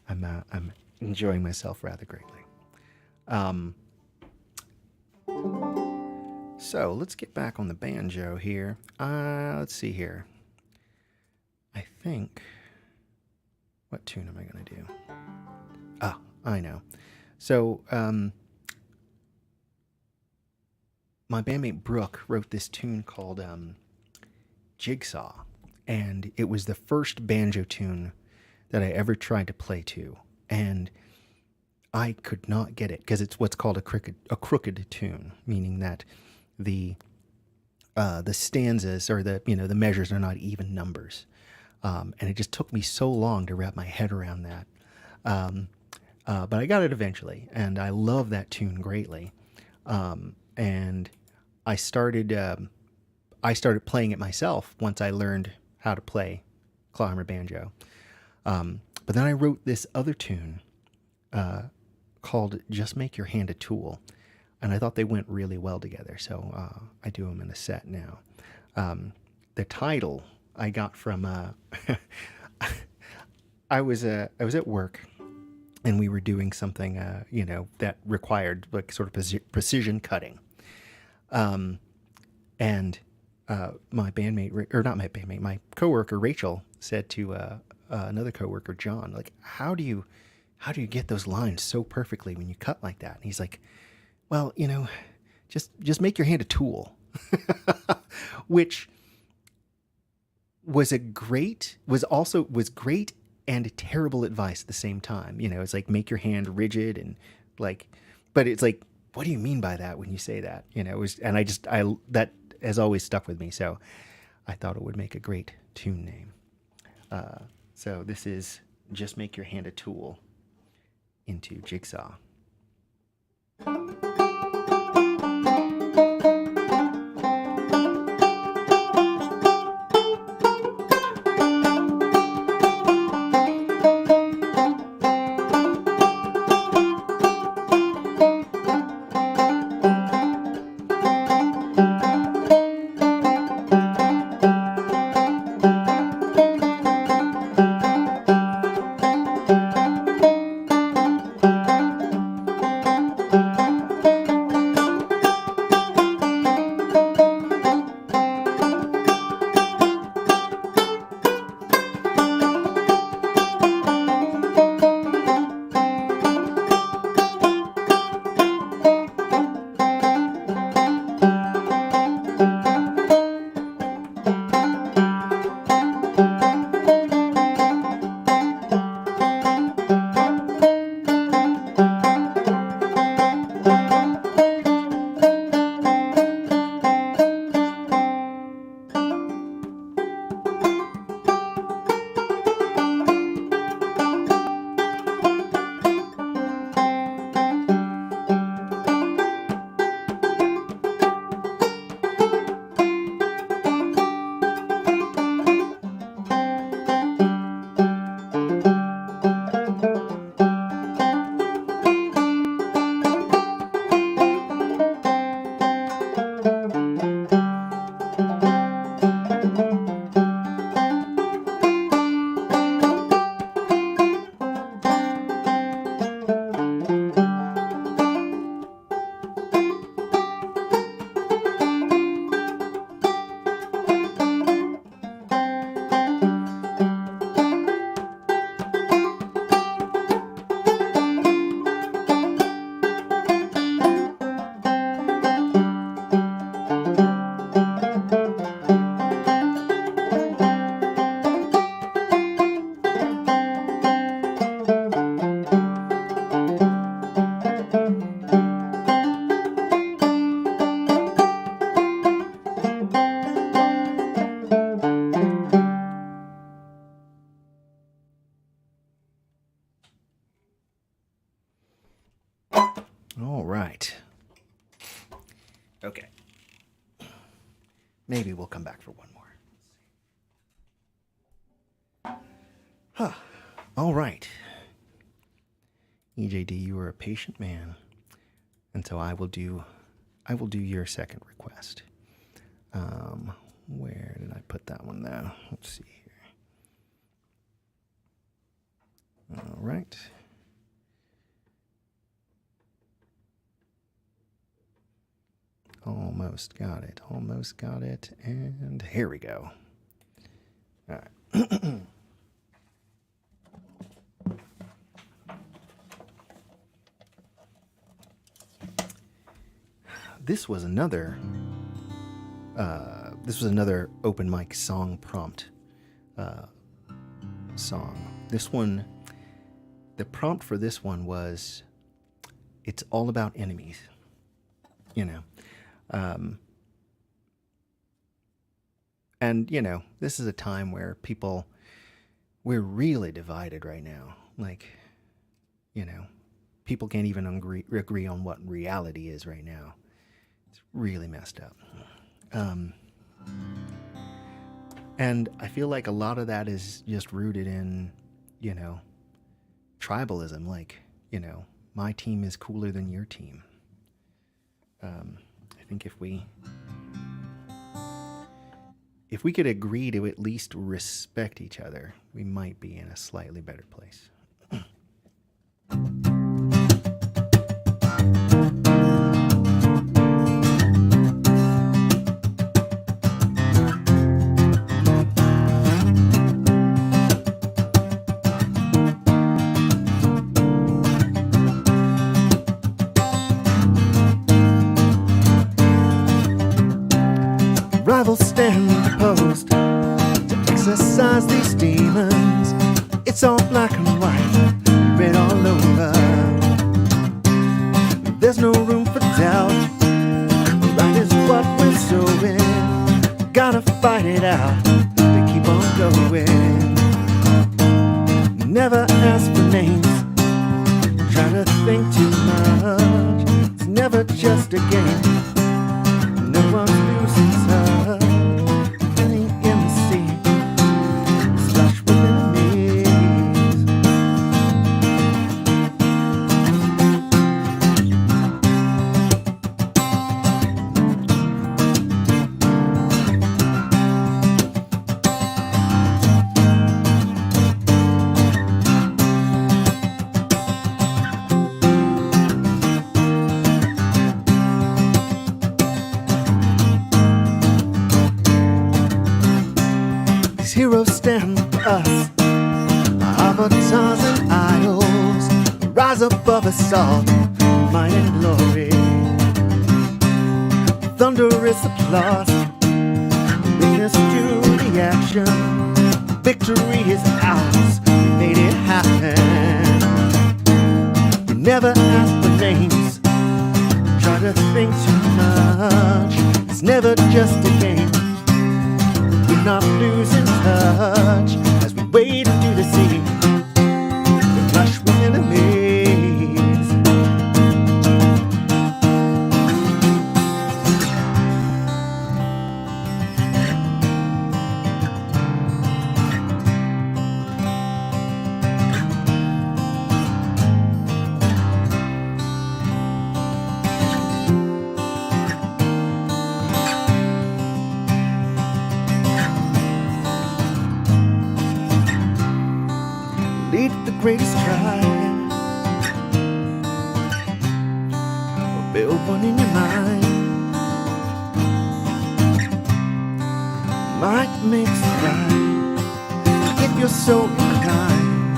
I'm enjoying myself rather greatly. So let's get back on the banjo here. Let's see here. I think... What tune am I going to do? Ah, I know. So, my bandmate Brooke wrote this tune called Jigsaw, and it was the first banjo tune that I ever tried to play to, and I could not get it because it's what's called a crooked tune, meaning that the stanzas or the measures are not even numbers. And it just took me so long to wrap my head around that. But I got it eventually, and I love that tune greatly. And I started playing it myself once I learned how to play clawhammer banjo. But then I wrote this other tune called Just Make Your Hand a Tool, and I thought they went really well together, so I do them in a set now. The title I got from I was at work, and we were doing something that required like sort of precision cutting, and my bandmate, or not my bandmate, my coworker Rachel said to another coworker John, like, how do you get those lines so perfectly when you cut like that? And he's like, well, just make your hand a tool, which was great and terrible advice at the same time. It's like, make your hand rigid, and like, but it's like, what do you mean by that when you say that? It was, and that has always stuck with me. So I thought it would make a great tune name. So this is Just Make Your Hand a Tool into Jigsaw. All right. Okay. Maybe we'll come back for one more. Huh. All right. EJD, you are a patient man, and so I will do your second request. Where did I put that one now? Let's see here. All right. Almost got it. Almost got it. And here we go. All right. This was another open mic song prompt song. This one, the prompt for this one was, it's all about enemies. You know. And, you know, this is a time where we're really divided right now. Like, you know, people can't even agree on what reality is right now. It's really messed up. And I feel like a lot of that is just rooted in, you know, tribalism. Like, you know, my team is cooler than your team. I think if we could agree to at least respect each other, we might be in a slightly better place. Rivals stand opposed to exercise these demons. It's all black and white, red all over. There's no room for doubt. Right is what we're sowing. Gotta fight it out to keep on going. Never ask for names. Try to think too much. It's never just a game. No one's losing touch. Feeling in the sea, slush with enemies. Heroes stand for us, avatars and idols, rise above us all, might and glory. Thunderous applause, witness to the action. Victory is ours, we made it happen. We never ask for names, try to think too much. It's never just a game. We're not losing touch as we wade into the sea. We're flush with enemies. Lead the greatest tribe, or build one in your mind. Might makes right if you're so inclined.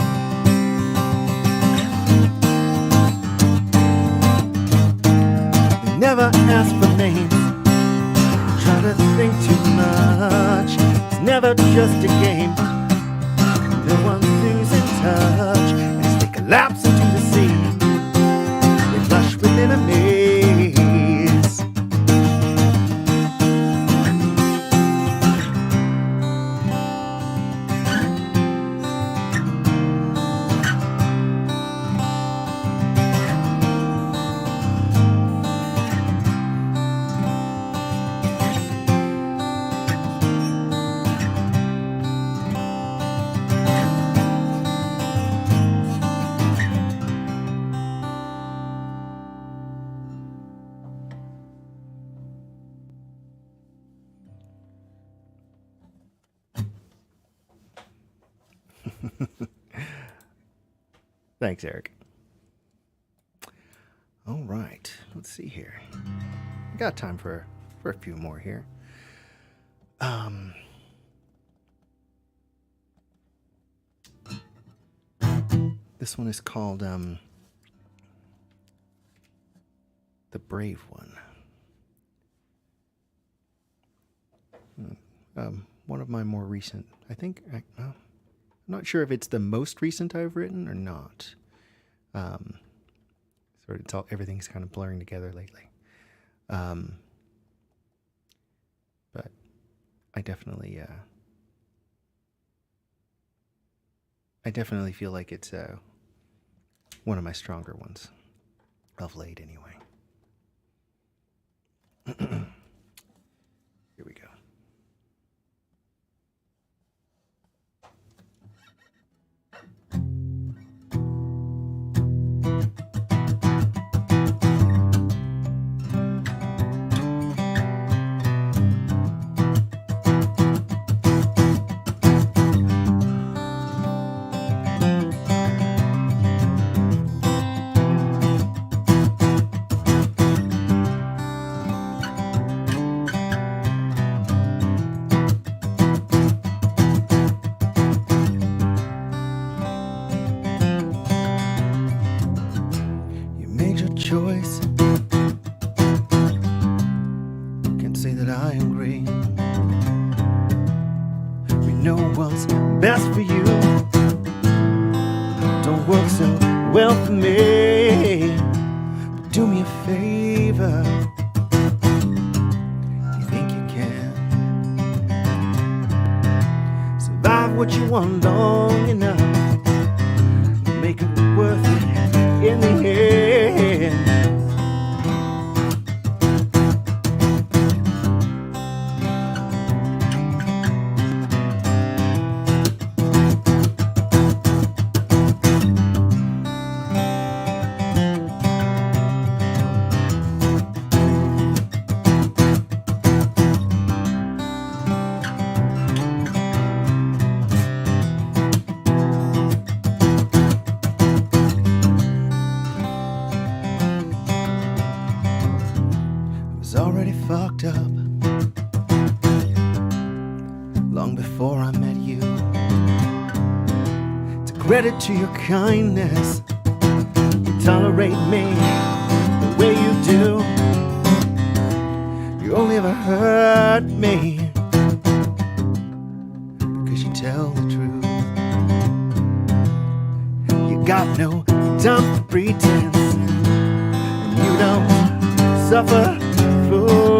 They never ask for names, try to think too much. It's never just a game. No one's losing touch as they collapse into the sea. They flush with enemies. Thanks, Eric. All right, let's see here. We got time for a few more here. This one is called The Brave One. One of my more recent, I think, I'm not sure if it's the most recent I've written or not. Everything's kind of blurring together lately. But I definitely feel like it's one of my stronger ones of late, anyway. Here we go. Choice. Can't say that I agree. We know what's best for you. Don't work so well for me. But do me a favor. You think you can survive what you want long enough? Make it worth it in the end. Already fucked up long before I met you. To credit to your kindness, you tolerate me the way you do. You only ever hurt me because you tell the truth. You got no time for pretense, and you don't suffer fools.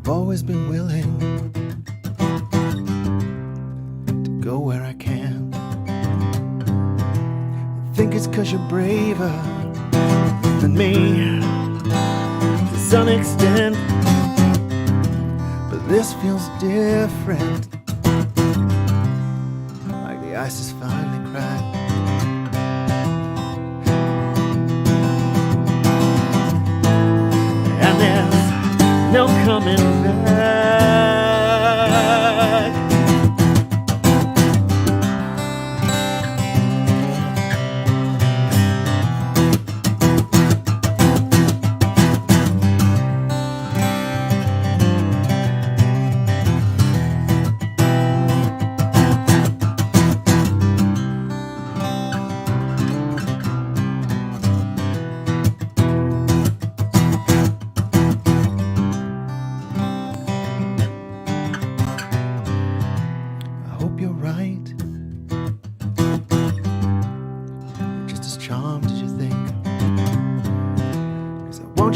Always been willing to go where I can. I think it's 'cause you're braver than me to some extent, but this feels different, like the ice is finally cracked. And there's no coming back.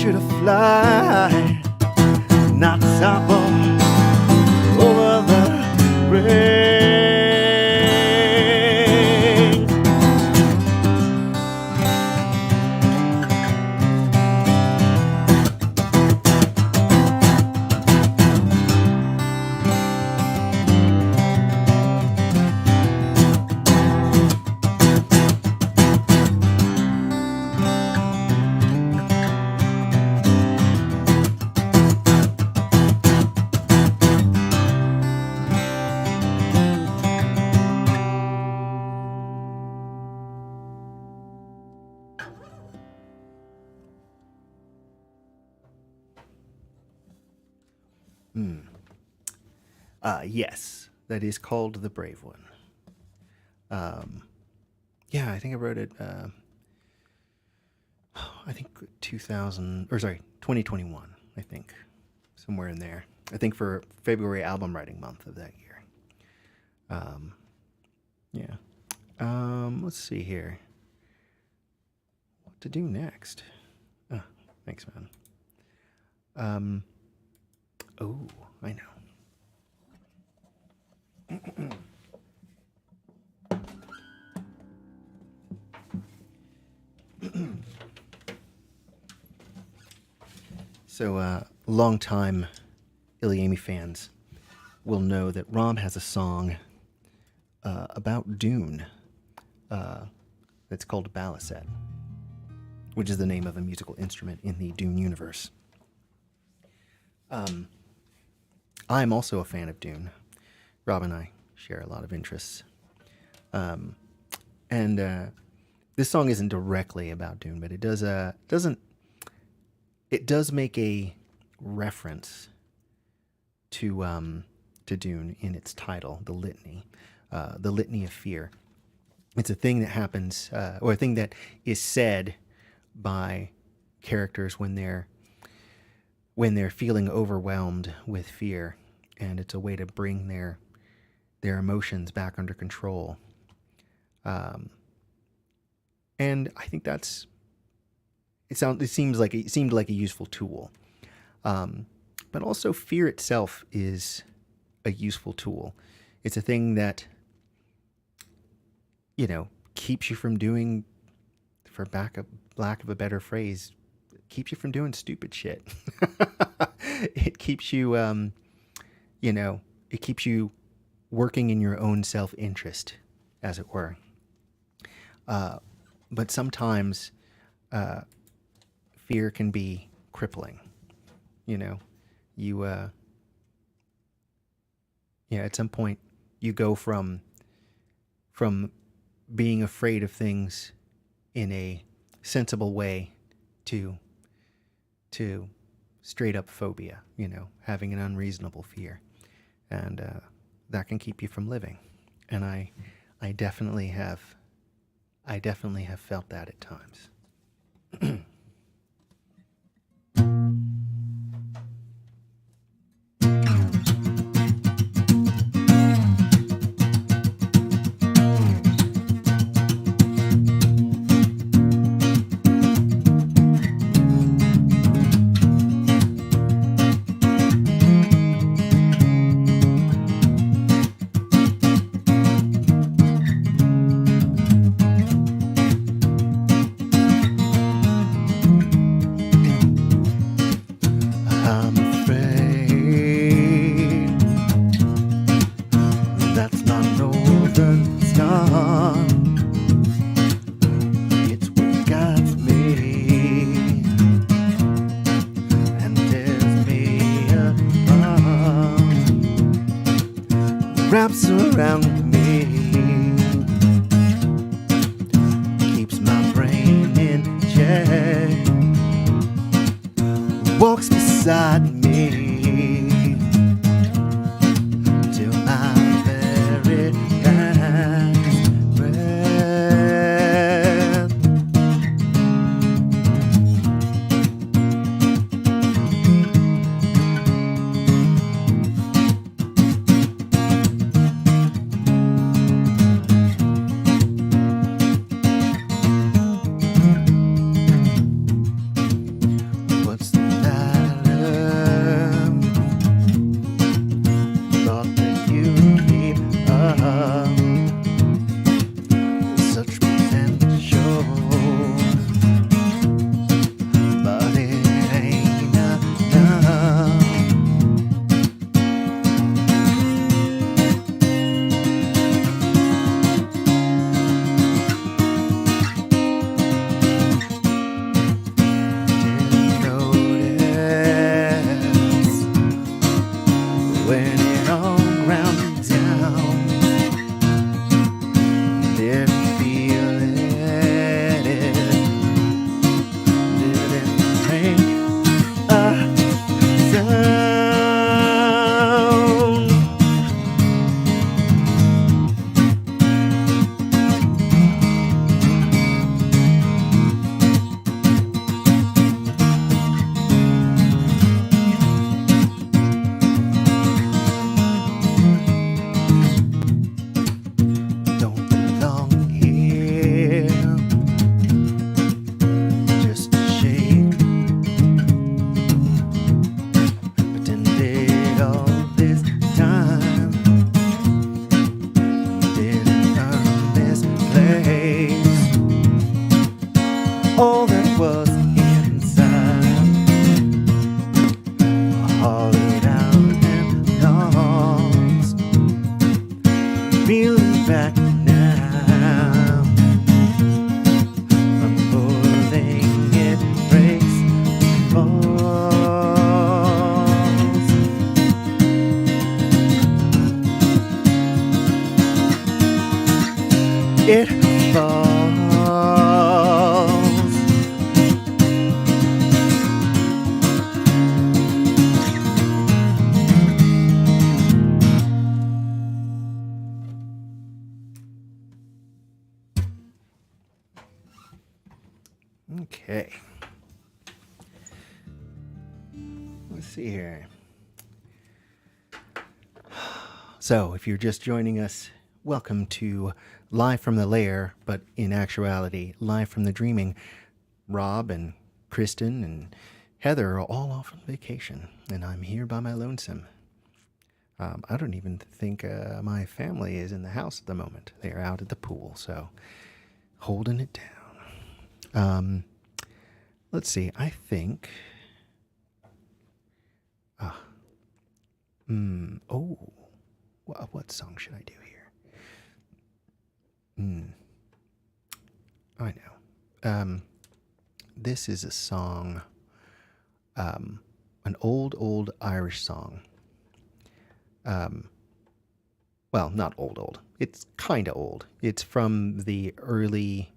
you to fly, not topple over the ring. Yes, that is called The Brave One. Yeah, I think I wrote it, I think 2021, I think, somewhere in there. I think for February album writing month of that year. Yeah. Let's see here. What to do next? Oh, thanks, man. Oh, I know. So, long-time ilyAIMY fans will know that Rom has a song about Dune that's called Balisette, which is the name of a musical instrument in the Dune universe. I'm also a fan of Dune. Rob and I share a lot of interests. And this song isn't directly about Dune, but it does make a reference to Dune in its title, the litany of fear. It's a thing that happens, or a thing that is said by characters when they're feeling overwhelmed with fear, and it's a way to bring their emotions back under control. And I think it seemed like a useful tool. But also fear itself is a useful tool. It's a thing that, keeps you from doing, for lack of a better phrase, keeps you from doing stupid shit. It keeps you, it keeps you working in your own self-interest, as it were. But sometimes fear can be crippling. At some point you go from being afraid of things in a sensible way to straight up phobia, having an unreasonable fear. And that can keep you from living. And I definitely have felt that at times. Wraps around me, keeps my brain in check, walks beside me till my very last breath. it falls. Okay. Let's see here. So, if you're just joining us, welcome to Live from the Lair, but in actuality, Live from the Dreaming. Rob and Kristen and Heather are all off on vacation, and I'm here by my lonesome. I don't even think my family is in the house at the moment. They're out at the pool, so holding it down. Let's see, I think... what song should I do here? I know. This is a song, an old Irish song. Well, not old. It's kind of old. It's from the early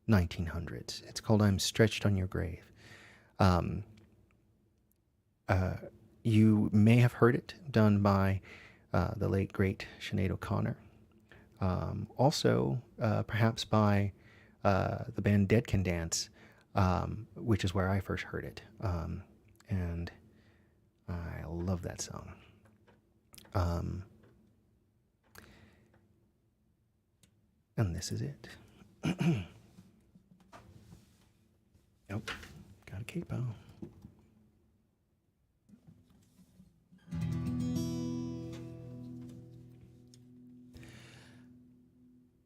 1900s. It's called I'm Stretched on Your Grave. You may have heard it done by the late, great Sinead O'Connor. Also, perhaps by the band Dead Can Dance, which is where I first heard it. And I love that song. And this is it. Oh, got a capo.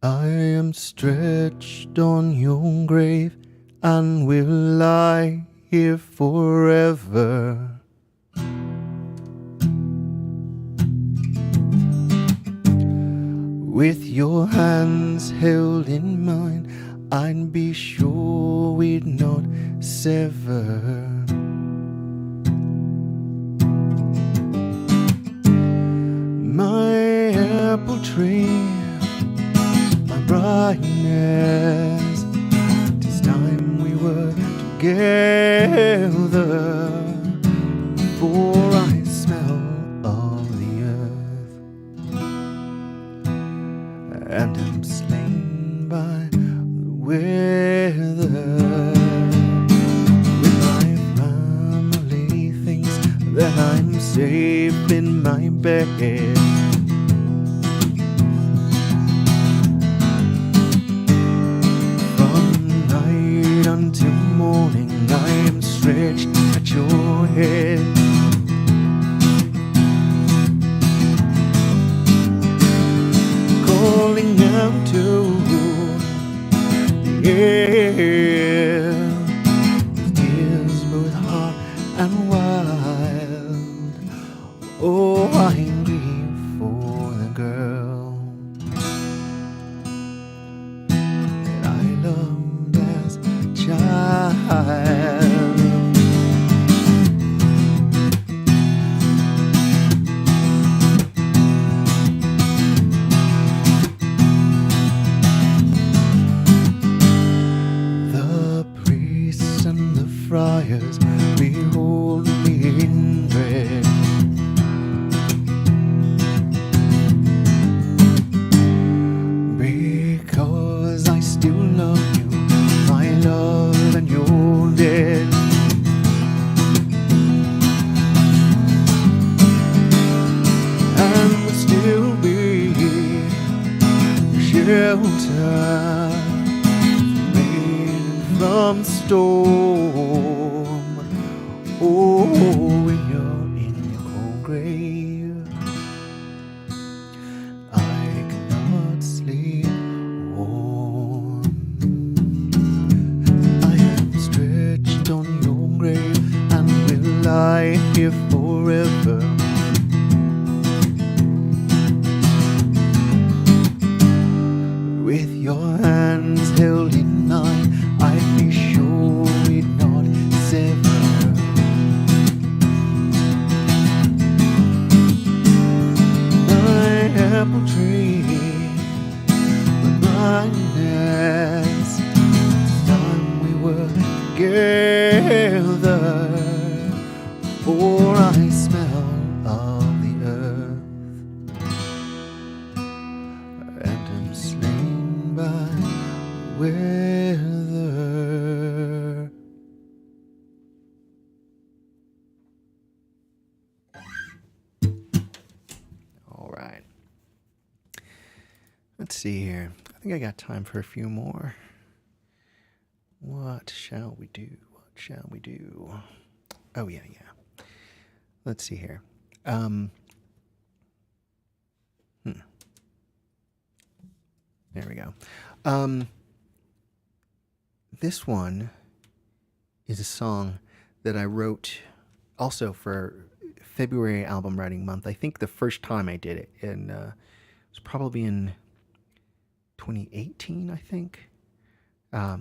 I am stretched on your grave and will lie here forever. With your hands held in mine, I'd be sure we'd not sever. My apple tree, my brightness, 'tis time we were together, before I smell of the earth, and am slain by the weather. When my family thinks that I'm safe in my bed, until morning I am stretched at your head. Calling out to the air, with tears both hot and wild. Oh, I grieve for the girl that I loved as child. The priests and the friars behold me in red, because I still love you, my love, and you're dead. And will still be shelter from storm. Oh, when you're in your cold grave, I cannot sleep warm. I am stretched on your grave and will lie here forever. With your hands held in mine, I'd be sure we'd not sever. My apple tree, my kindness. Time we were together, for I smell of the earth, and am slain by weather. All right. Let's see here. I think I got time for a few more. What shall we do? What shall we do? Oh, yeah. Let's see here. There we go. This one is a song that I wrote also for February album writing month. I think the first time I did it, and it was probably in 2018, I think. Yeah,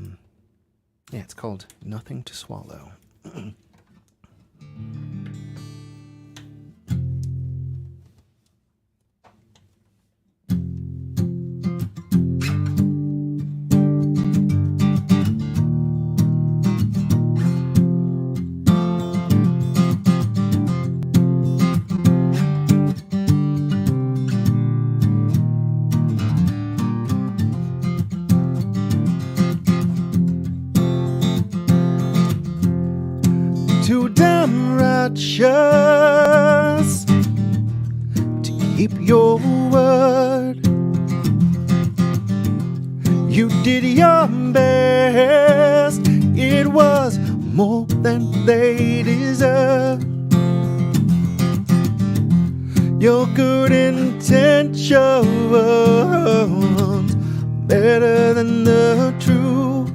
it's called Nothing to Swallow. Too damn righteous to keep your word. You did your best. It was more than they deserved. Your good intentions better than the truth.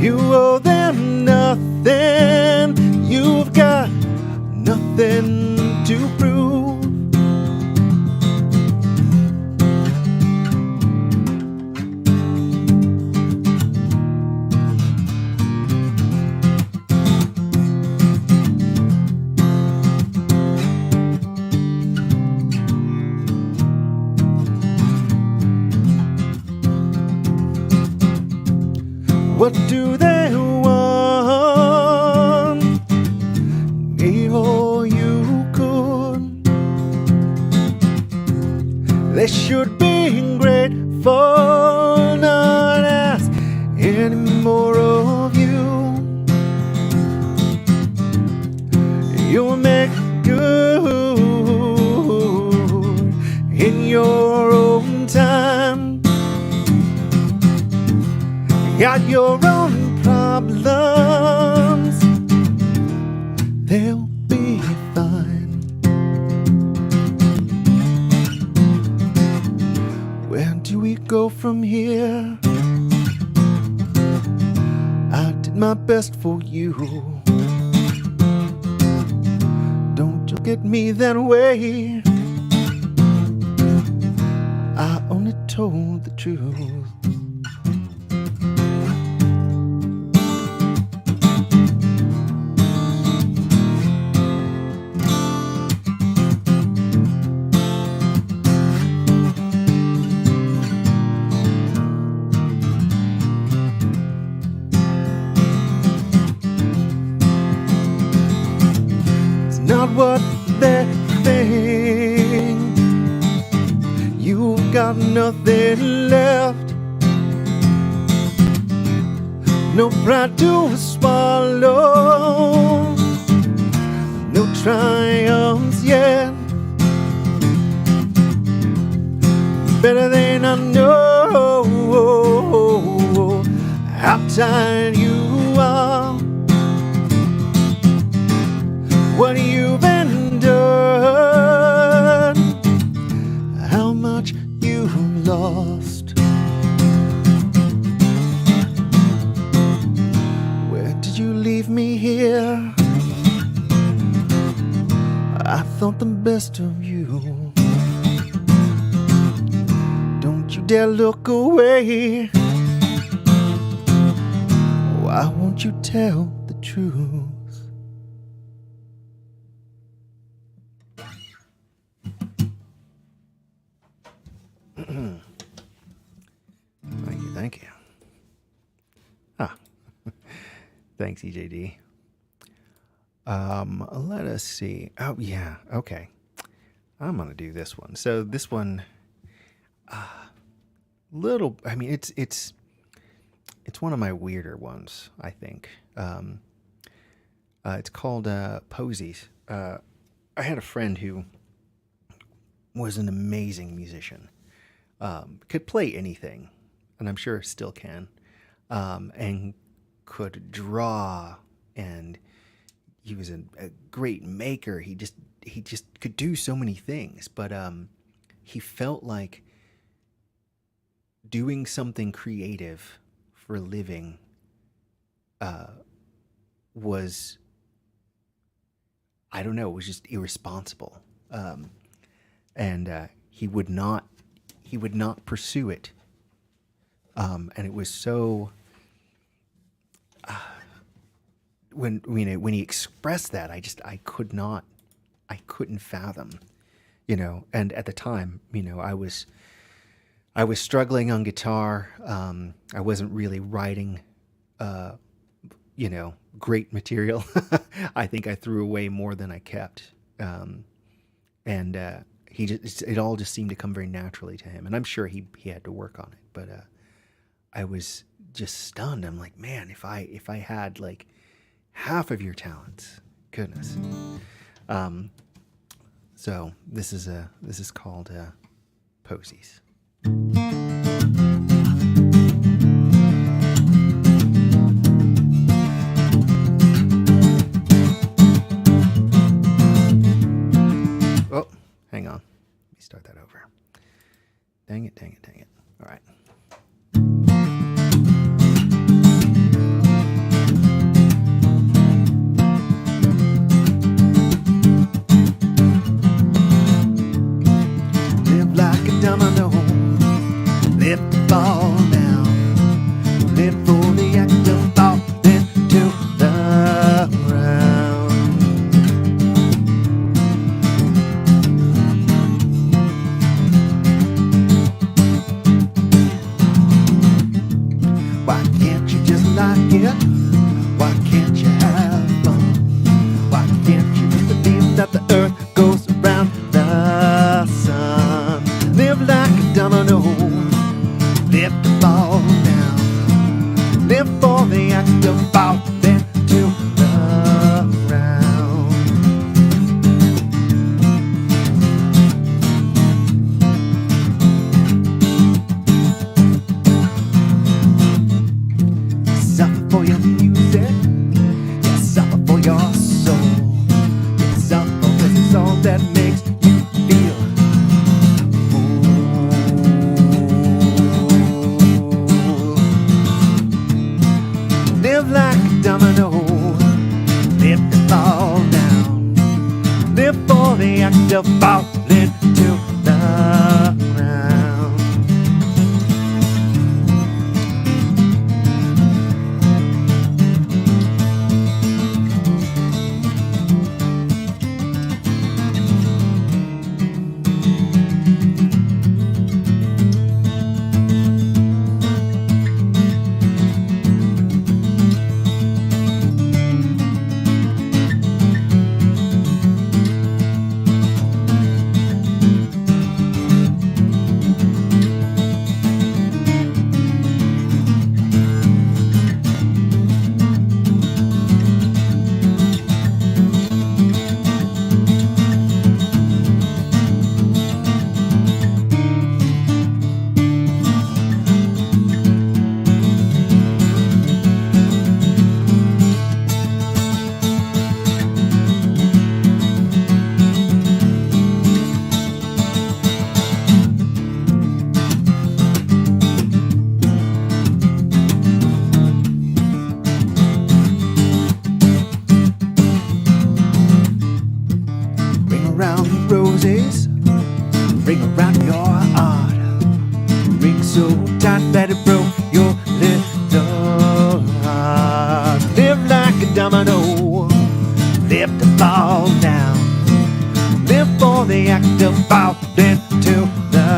You owe them nothing. You've got nothing to prove. What do they want? Gave all you could. They should be grateful, not ask any more of you. You'll make good in your own time. Got your own problems, they'll be fine. Where do we go from here? I did my best for you. Don't look at me that way. I only told the truth. Not what they think. You've got nothing left. No pride to swallow. No triumphs yet. Better than I know how tired you are. What you've endured, how much you've lost. Where did you leave me here? I thought the best of you. Don't you dare look away. Why won't you tell the truth? Thank you, thank you. Ah, thanks, EJD. Let us see. Oh, yeah, okay. I'm gonna do this one. So this one, I mean, it's one of my weirder ones, I think. It's called Posies. I had a friend who was an amazing musician. Could play anything, and I'm sure still can, and could draw, and he was a great maker. He just could do so many things, but he felt like doing something creative for a living was, I don't know, it was just irresponsible, and he would not pursue it, and it was so. When he expressed that, I couldn't fathom, And at the time, I was struggling on guitar. I wasn't really writing, great material. I think I threw away more than I kept, and it all just seemed to come very naturally to him. And I'm sure he had to work on it, but I was just stunned. I'm like, man, if I had like half of your talents, goodness. So this is called Posies. Oh, hang on. Let me start that over. Dang it. All right. Live like a domino, live to fall down, live for the act of falling to the ground. Why can't you just like it? Why can't you have fun? Why can't you just believe that the earth goes around the sun? Live like a domino, live to fall down, live for the act of falling to the ground. Suffer for your music, you suffer for your soul, you suffer 'cause it's all that makes you feel. Live like a domino, live to fall down, live for the act of falling to the ground. Ring around the roses, ring around your heart, ring so tight that it broke your little heart. Live like a domino, live to fall down, live for the act of falling to the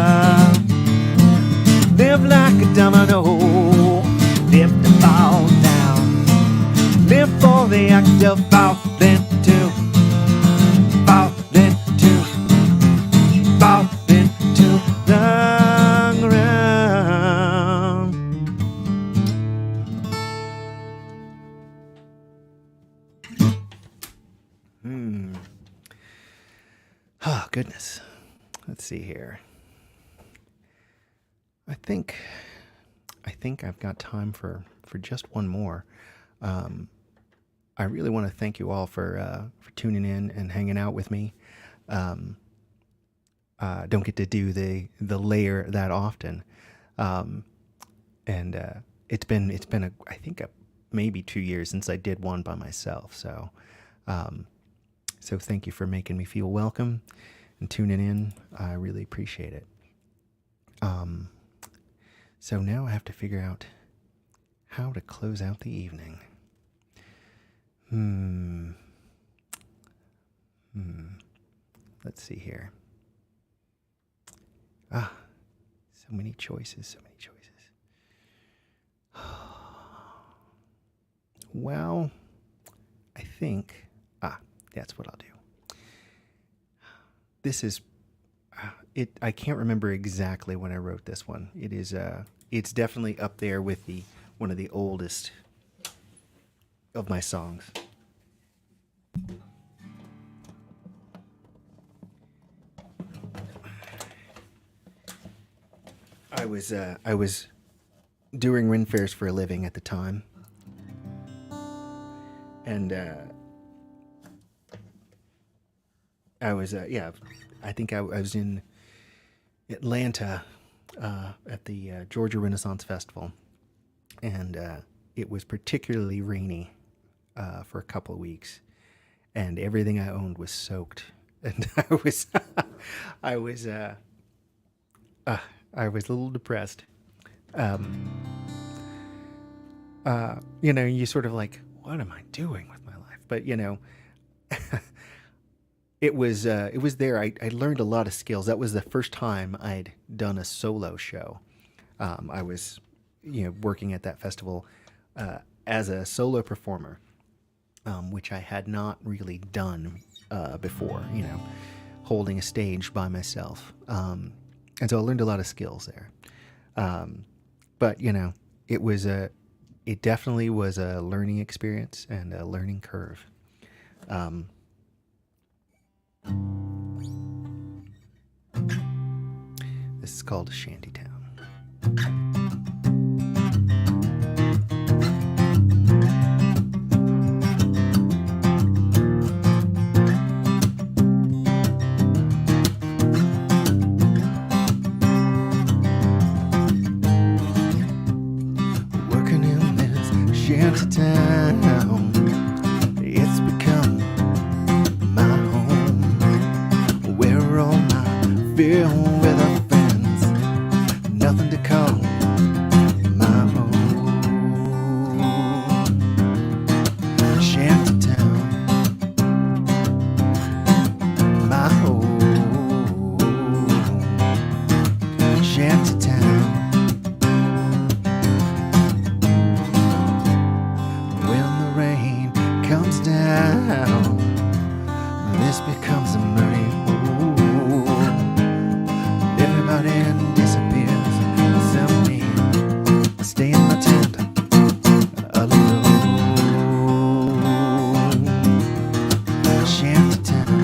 myself fall into the ground. Oh, goodness. Let's see here. I think I've got time for just one more. I really want to thank you all for tuning in and hanging out with me. Don't get to do the Lair that often, and it's been I think maybe 2 years since I did one by myself. So thank you for making me feel welcome and tuning in. I really appreciate it. So now I have to figure out how to close out the evening. Let's see here. So many choices. Well, I think, that's what I'll do. This is, I can't remember exactly when I wrote this one. It is, it's definitely up there with one of the oldest of my songs. I was doing Ren fairs for a living at the time, and I was I think I was in Atlanta at the Georgia Renaissance Festival, and it was particularly rainy for a couple of weeks, and everything I owned was soaked, and I was a little depressed. You sort of like, what am I doing with my life? But it was there. I learned a lot of skills. That was the first time I'd done a solo show. I was, working at that festival as a solo performer, which I had not really done before. Holding a stage by myself. And so I learned a lot of skills there. But it definitely was a learning experience and a learning curve. This is called Shantytown. Shantytown, it's become my home, where all my fair weather friends, nothing to call my own. Shantytown, my home. Shantytown. Down, this becomes a murray hole. Everybody disappears, except me. I stay in my tent alone. Shantytown.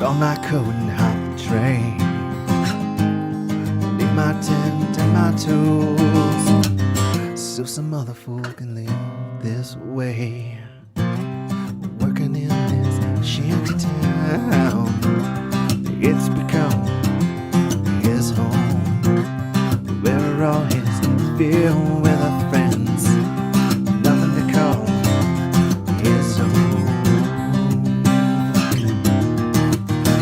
on my coat and hop the train. Leave my tent and my tools, so some other fool can live this way. Working in this shanty town, it's become his home, where all his filled with friends, nothing to call his own.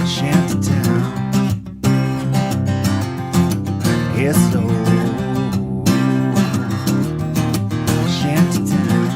Shanty town, his soul. Shanty town.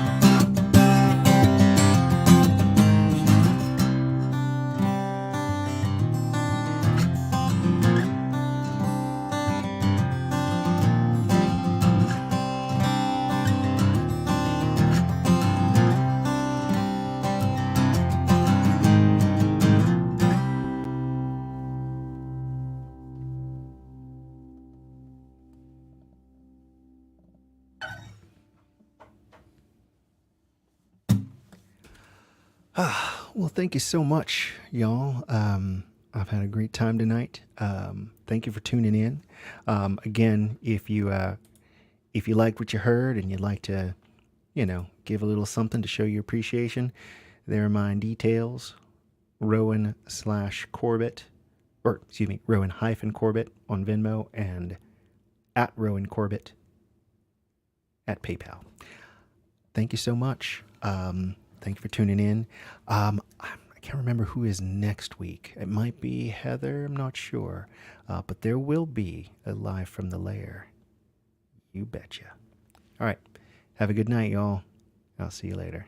Well, thank you so much, y'all. I've had a great time tonight. Thank you for tuning in. Again, if you liked what you heard and you'd like to, give a little something to show your appreciation, there are my details. Rowan/Corbett, or excuse me, Rowan-Corbett on Venmo, and at Rowan Corbett at PayPal. Thank you so much. Thank you for tuning in. I can't remember who is next week. It might be Heather. I'm not sure. But there will be a live from the Lair. You betcha. All right. Have a good night, y'all. I'll see you later.